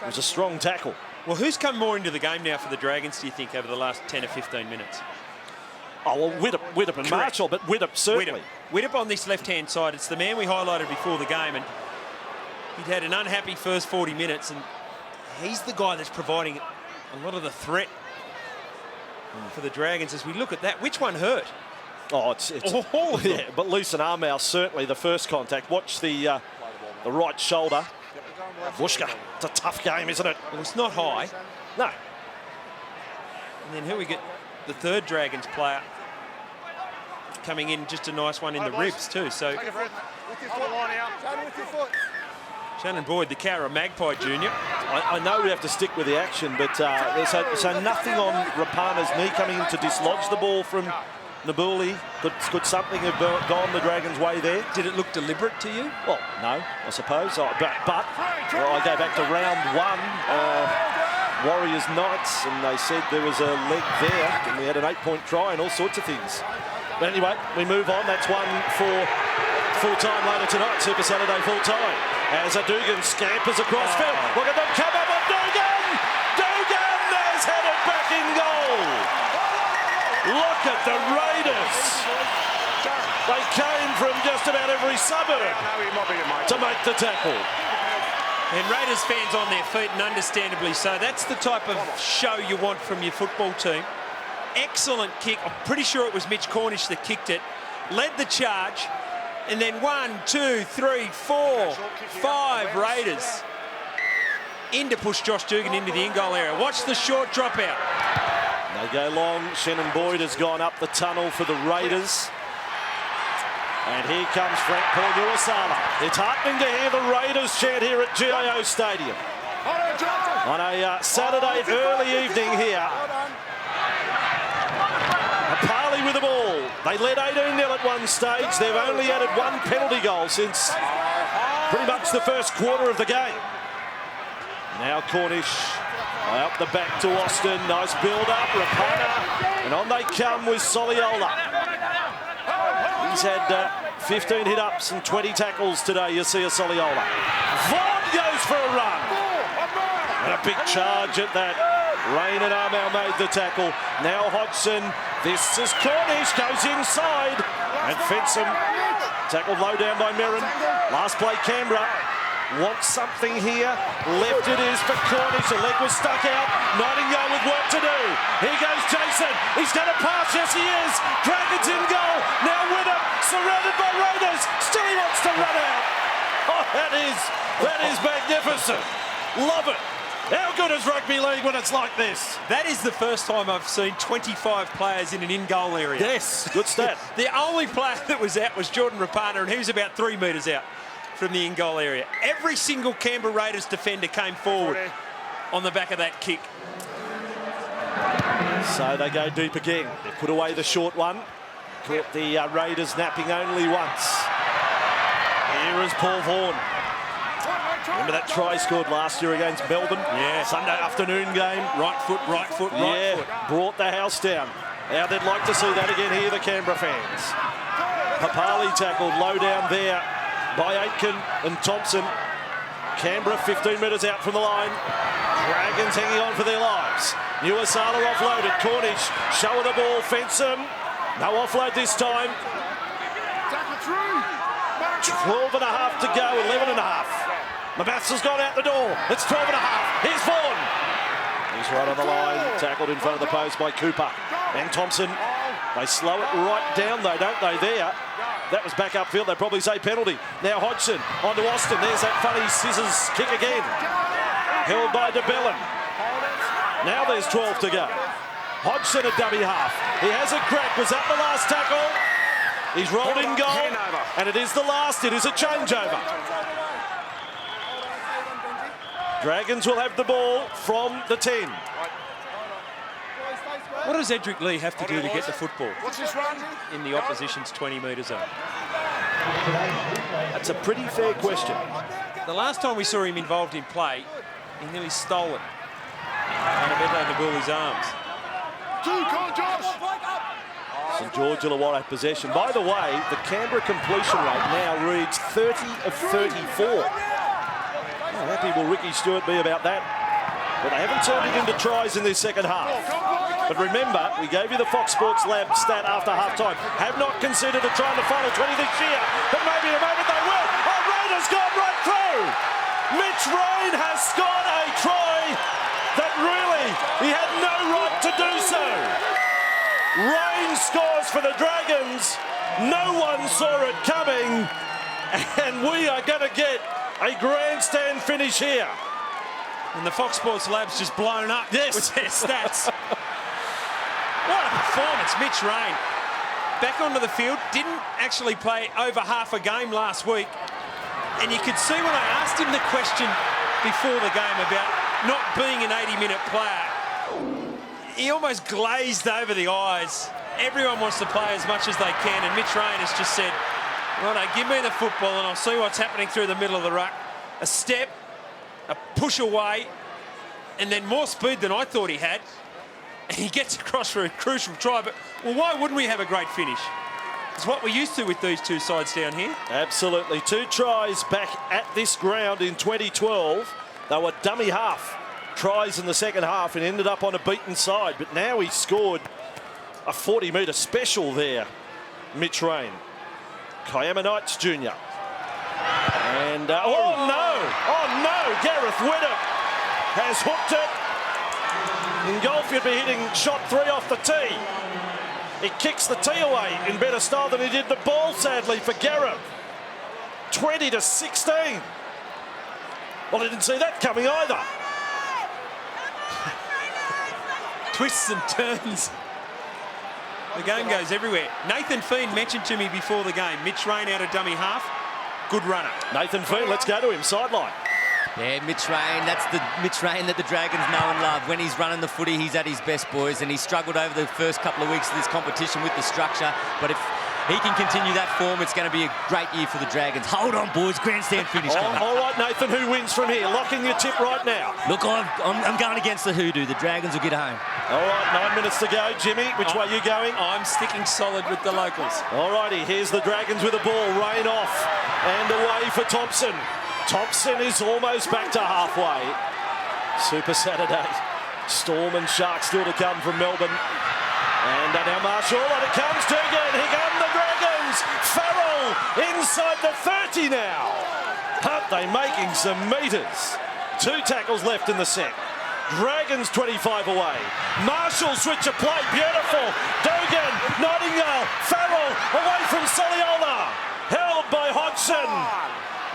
It was a strong tackle. Well, who's come more into the game now for the Dragons, do you think, over the last 10 or 15 minutes? Oh, well, Widdop and Marshall, but Widdop certainly. Widdop on this left-hand side. It's the man we highlighted before the game, and he'd had an unhappy first 40 minutes, and he's the guy that's providing a lot of the threat for the Dragons. As we look at that, which one hurt? Oh, it's yeah, but loosen arm out, certainly the first contact. Watch the right shoulder. Bushka, it's a tough game, isn't it? Well, it's not high. No. And then here we get the third Dragons player coming in, just a nice one in the ribs too. So Take a breath. On the line out. Shannon with your foot. Shannon Boyd, the Canberra Magpie Junior. I know we have to stick with the action, but so nothing on Rapana's knee coming in to dislodge the ball from Nabuli. Could something have gone the Dragons' way there? Did it look deliberate to you? Well, no, I suppose. But I go back to round one, Warriors Knights, and they said there was a leg there, and we had an 8-point try and all sorts of things. But anyway, we move on. That's one for full-time later tonight, Super Saturday full-time. As a Dugan scampers across field. Look at them come up on Dugan! Dugan has had it back in goal! Look at the Raiders! They came from just about every suburb to make the tackle. And Raiders fans on their feet, and understandably so. That's the type of show you want from your football team. Excellent kick. I'm pretty sure it was Mitch Cornish that kicked it. Led the charge. And then 1, 2, 3, 4, 5 Raiders in to push Josh Dugan into the in-goal area. Watch the short dropout. They go long. Shannon Boyd has gone up the tunnel for the Raiders. And here comes Frank Pornuasala. It's heartening to hear the Raiders chant here at GIO Stadium. On a Saturday early evening here. Apali with the ball. They led 18-0 at one stage. They've only added one penalty goal since pretty much the first quarter of the game. Now Cornish out the back to Austin. Nice build-up. Rapana. And on they come with Soliola. He's had 15 hit-ups and 20 tackles today, you see a Soliola. Vaughan goes for a run. And a big charge at that. Rein and Armour made the tackle. Now Hodgson. This is Cornish. Goes inside. And Fensom. Tackled low down by Merrin. Last play Canberra. Wants something here. Left it is for Cornish. The leg was stuck out. Nightingale with work to do. Here goes Jason. He's going to pass. Yes, he is. Dragons in goal. Now Whittam. Surrounded by Raiders. Still he wants to run out. Oh, that is magnificent. Love it. How good is rugby league when it's like this? That is the first time I've seen 25 players in an in-goal area. Yes, good stat. The only player that was out was Jordan Rapana, and he was about 3 metres out from the in-goal area. Every single Canberra Raiders defender came forward on the back of that kick. So they go deep again. They put away the short one. Caught the Raiders napping only once. Here is Paul Vaughan. Remember that try scored last year against Melbourne? Yeah. Sunday afternoon game. Right foot, right foot, right foot. Brought the house down. Now they'd like to see that again here, the Canberra fans. Papali tackled low down there by Aitken and Thompson. Canberra 15 metres out from the line. Dragons hanging on for their lives. Nuasala offloaded. Cornish show of the ball. Fensom. No offload this time. 12 and a half to go. 11 and a half. Mabassa's gone out the door. It's 12 and a half. Here's Vaughan. He's right on the line. Tackled in front of the post by Cooper. And Thompson. They slow it right down though, don't they, there? That was back upfield. They'd probably say penalty. Now Hodgson onto Austin. There's that funny scissors kick again. Held by DeBellin. Now there's 12 to go. Hodgson a dummy half. He has a crack. Was that the last tackle? He's rolled in goal. And it is the last. It is a changeover. Dragons will have the ball from the 10. What does Edric Lee have to do to get the football What's this run? in the opposition's 20-metre zone? That's a pretty fair question. The last time we saw him involved in play, he nearly stole it out of Edo Nabuli's arms. St George Illawarra possession. By the way, the Canberra completion rate now reads 30 of 34. How happy will Ricky Stewart be about that? But they haven't turned it into tries in this second half. But remember, we gave you the Fox Sports Lab stat after half-time. Have not considered a try in the final 20 this year, but maybe in a moment they will. Oh, Rainer's gone right through. Mitch Rein has scored a try that really he had no right to do so. Rein scores for the Dragons. No one saw it coming. And we are going to get a grandstand finish here. And the Fox Sports Lab's just blown up Yes. with their stats. What a performance, Mitch Rein. Back onto the field, didn't actually play over half a game last week. And you could see when I asked him the question before the game about not being an 80-minute player, he almost glazed over the eyes. Everyone wants to play as much as they can, and Mitch Rein has just said, "Righto, give me the football and I'll see what's happening through the middle of the ruck." A step, a push away, and then more speed than I thought he had. And he gets across for a crucial try, but well, why wouldn't we have a great finish? It's what we're used to with these two sides down here. Absolutely. 2 tries back at this ground in 2012. They were dummy half tries in the second half and ended up on a beaten side. But now he scored a 40-metre special there, Mitch Rein. Kiama Knights Jr. And, oh no, Gareth Widdop has hooked it. In golf, you'd be hitting shot 3 off the tee. He kicks the tee away in better style than he did the ball, sadly, for Gareth. 20-16. Well, I didn't see that coming either. Twists and turns. The game goes everywhere. Nathan Feen mentioned to me before the game, Mitch Rein out of dummy half, good runner. Nathan Feen, let's go to him, sideline. Yeah, Mitch Rein, that's the Mitch Rein that the Dragons know and love. When he's running the footy, he's at his best, boys, and he struggled over the first couple of weeks of this competition with the structure. But if he can continue that form, it's going to be a great year for the Dragons. Hold on, boys, grandstand finish coming up. All right, Nathan, who wins from here? Lock in your tip right now. Look, I'm going against the hoodoo. The Dragons will get home. All right, 9 minutes to go. Jimmy, which way are you going? I'm sticking solid with the locals. All righty, here's the Dragons with the ball. Rein off and away for Thompson. Thompson is almost back to halfway. Super Saturday. Storm and Sharks still to come from Melbourne. And now Marshall, and it comes Dugan. Here come the Dragons. Farrell inside the 30 now. Aren't they making some metres? 2 tackles left in the set. Dragons 25 away. Marshall switch of play, beautiful. Dugan, Nightingale, Farrell away from Soliola. Held by Hodgson.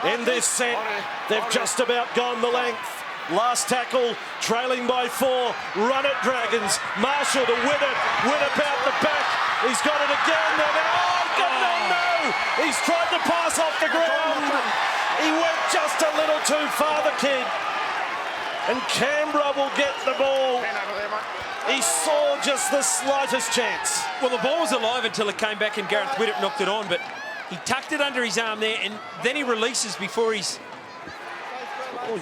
In this set, they've just about gone the length. Last tackle, trailing by 4. Run it, Dragons. Marshall to Widdop. Widdop out the back. He's got it again. No! He's tried to pass off the ground. He went just a little too far, the kid. And Canberra will get the ball. He saw just the slightest chance. Well, the ball was alive until it came back and Gareth Widdop knocked it on, but he tucked it under his arm there, and then he releases before he's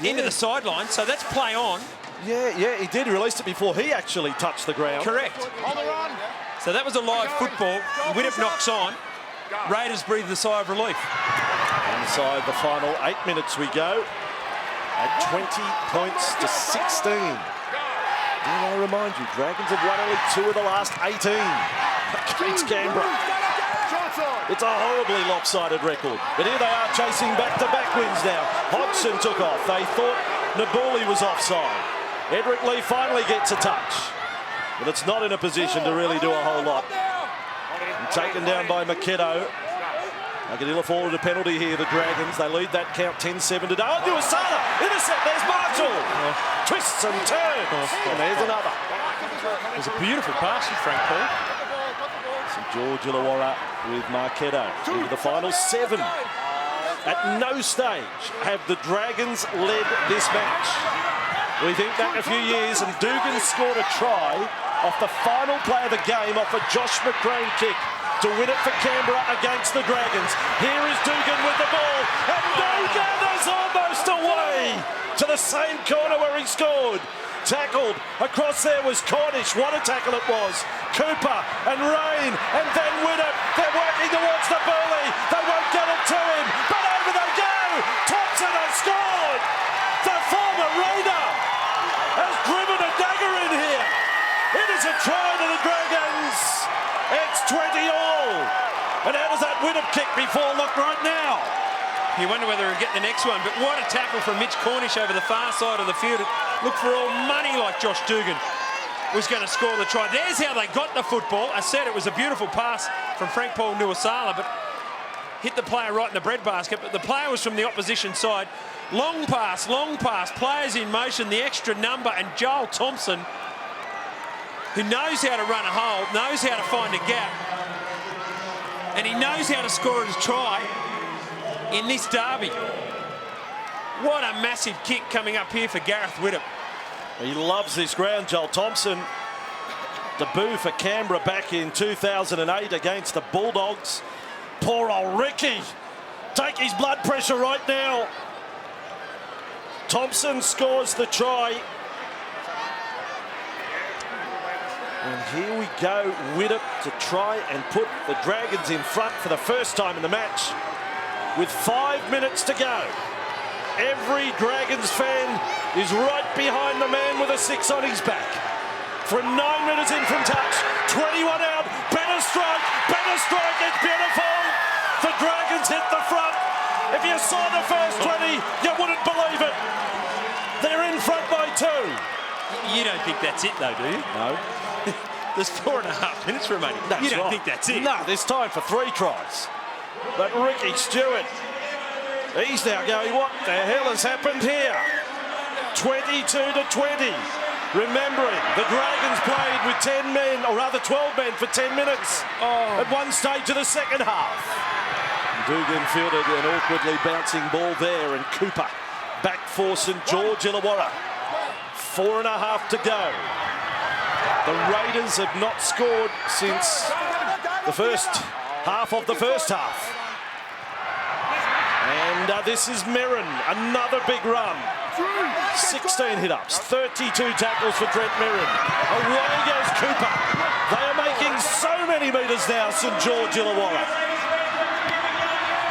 into the sideline. So that's play on. Yeah, he did. He released it before he actually touched the ground. Correct. On the run. So that was a live football. Widdop knocks on. Raiders breathe a sigh of relief. Inside the final 8 minutes we go. At 20 points to 16. Dare I remind you, Dragons have won only 2 of the last 18 against Canberra. It's a horribly lopsided record. But here they are chasing back-to-back wins now. Hodgson took off. They thought Nabuli was offside. Edric Lee finally gets a touch. But it's not in a position to really do a whole lot. And taken down by Makedo. They get Illawarra a penalty here, the Dragons. They lead that count 10-7 today. Oh, Duasala! Intercept, there's Marshall! Twists and turns. And there's another. It was a beautiful pass from Frank Paul. St George Illawarra with Markedo into the final 7. At no stage have the Dragons led this match. We think back a few years and Dugan scored a try off the final play of the game off a Josh McCrane kick to win it for Canberra against the Dragons. Here is Dugan with the ball, and Dugan is almost away to the same corner where he scored. Tackled across there was Cornish. What a tackle it was. Cooper and Rein and then Widdop. They're working towards the bully. They won't get it to him, but over they go. Thompson has scored. The former Raider has driven a dagger in here. It is a try to the Dragons. It's 20-all. And how does that Widdop kick before look right now? You wonder whether he'll get the next one, but what a tackle from Mitch Cornish over the far side of the field. It looked for all money like Josh Dugan. was going to score the try. There's how they got the football. I said it was a beautiful pass from Frank Paul Nuasala, but hit the player right in the breadbasket. But the player was from the opposition side. Long pass, players in motion, the extra number, and Joel Thompson, who knows how to run a hole, knows how to find a gap, and he knows how to score a try in this derby. What a massive kick coming up here for Gareth Widdop. He loves this ground, Joel Thompson. Debut for Canberra back in 2008 against the Bulldogs. Poor old Ricky. Take his blood pressure right now. Thompson scores the try. And here we go, Widdop to try and put the Dragons in front for the first time in the match with 5 minutes to go. Every Dragons fan is right behind the man with a 6 on his back. From 9 minutes in from touch, 21 out, better strike, it's beautiful. The Dragons hit the front. If you saw the first 20, you wouldn't believe it. They're in front by 2. You don't think that's it though, do you? No. There's 4.5 minutes remaining. That's you don't right. think that's it? No, there's time for 3 tries. But Ricky Stewart, he's now going, what the hell has happened here? 22-20. Remembering, the Dragons played with 10 men, or rather 12 men for 10 minutes at one stage of the second half. Dugan fielded an awkwardly bouncing ball there, and Cooper back for St George Illawarra. 4.5 to go. The Raiders have not scored since the first half of the first half. And this is Merrin, another big run. 16 hit-ups, 32 tackles for Trent Merrin. Away goes Cooper. They are making so many metres now, St George Illawarra.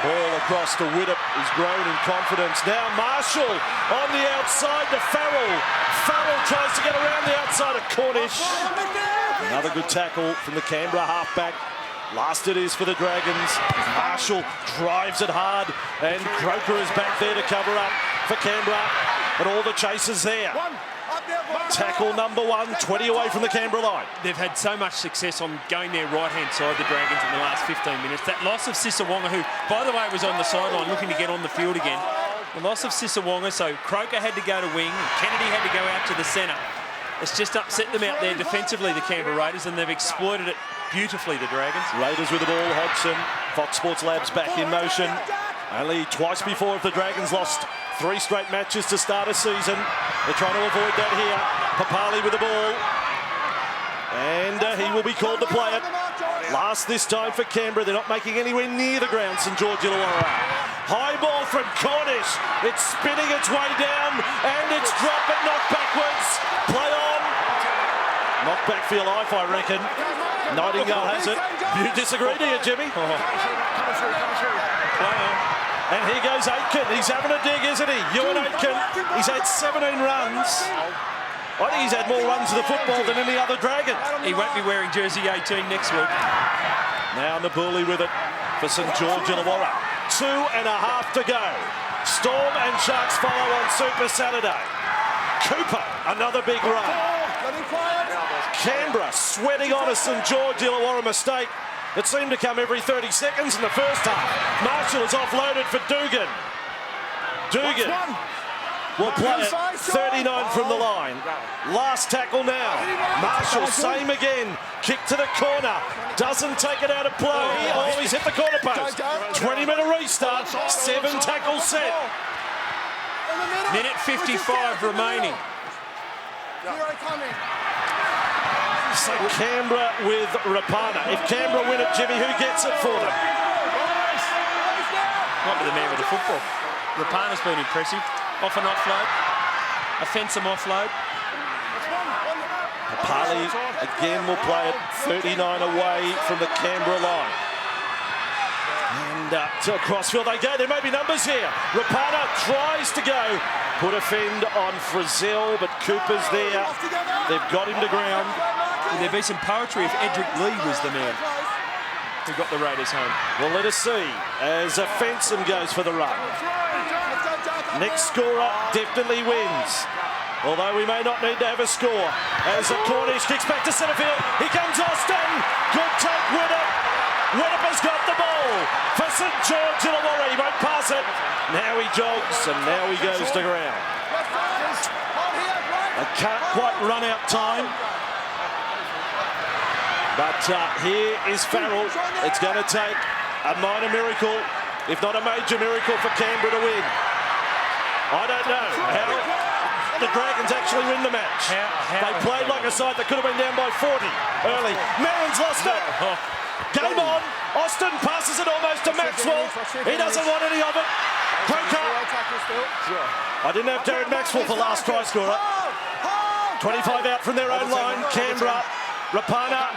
Ball across to Widdop, he's grown in confidence. Now Marshall on the outside to Farrell. Farrell tries to get around the outside of Cornish. Another good tackle from the Canberra halfback. Last it is for the Dragons. Marshall drives it hard, and Croker is back there to cover up for Canberra. And all the chasers there. Tackle number 1, 20 away from the Canberra line. They've had so much success on going their right-hand side, the Dragons, in the last 15 minutes. That loss of Sisawonga, who, by the way, was on the sideline looking to get on the field again. The loss of Sisawonga, so Croker had to go to wing, Kennedy had to go out to the centre. It's just upset them out there defensively, the Canberra Raiders, and they've exploited it beautifully, the Dragons. Raiders with the ball, Hodgson. Fox Sports Labs back in motion. Only twice before have the Dragons lost 3 straight matches to start a season. They're trying to avoid that here. Papali with the ball. And he will be called to play it. Last this time for Canberra. They're not making anywhere near the ground, St George Illawarra. High ball from Cornish. It's spinning its way down, and it's dropped but knocked backwards. Play on. Knocked back for your life, I reckon. Nightingale has it. You disagree, do you, Jimmy? Play on. And here goes Aitken. He's having a dig, isn't he? Ewan Aitken. He's had 17 runs. I think he's had more runs of the football than any other Dragon. He won't be wearing jersey 18 next week. Now Nabuli with it for St George Illawarra. 2.5 to go. Storm and Sharks follow on Super Saturday. Cooper, another big run. Canberra sweating on a St George Illawarra mistake. It seemed to come every 30 seconds in the first half. Marshall is offloaded for Dugan. Dugan will play it 39 from the line. Last tackle now. Marshall, same again. Kick to the corner. Doesn't take it out of play. Oh, he's hit the corner post. 20-minute restart. 7 tackles set. Minute 55 remaining. So Canberra with Rapana. If Canberra win it, Jimmy, who gets it for them? Might be the man with the football. Rapana's been impressive. Off and offload. A fencing offload. Papali again will play it 39 away from the Canberra line. And to crossfield they go. There may be numbers here. Rapana tries to go. Put a fend on Frizzell, but Cooper's there. They've got him to ground. Would there be some poetry if Edric Lee was the man who got the Raiders home? Well, let us see as Fensom goes for the run. Next scorer definitely wins. Although we may not need to have a score. As Cornish kicks back to centre field. Here comes Austin. Good take, Widdop. Widdop has got the ball for St George Illawarra. He won't pass it. Now he jogs and now he goes to ground. They can't quite run out time. But here is Farrell. It's going to take a minor miracle, if not a major miracle, for Canberra to win. I don't know how the Dragons actually win the match. They played like a side that could have been down by 40 early. Merrin's lost it. Game on. Austin passes it almost to Maxwell. He doesn't want any of it. Croker. I didn't have Jared Maxwell for last try scorer. 25 out from their own line. Canberra. Rapana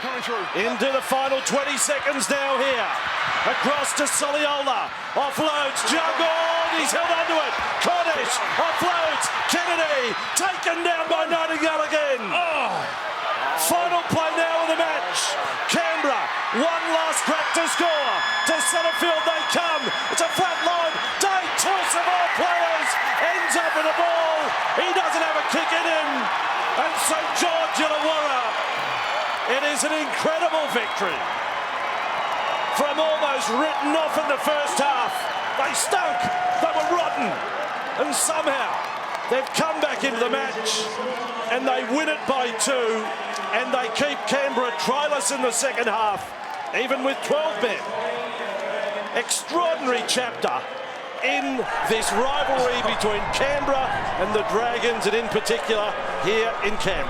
into the final 20 seconds now here. Across to Soliola. Offloads. Juggled. He's held onto it. Cornish. Offloads. Kennedy. Taken down by Nightingale again. Final play now of the match. Canberra. One last crack to score. To centre field they come. It's a flat line. Day choice of all players. Ends up in a ball. He doesn't have a kick in him. And St George Illawarra. It is an incredible victory. From almost written off in the first half. They stunk. They were rotten. And somehow they've come back into the match and they win it by 2 and they keep Canberra tryless in the second half, even with 12 men. Extraordinary chapter in this rivalry between Canberra and the Dragons, and in particular here in Canberra.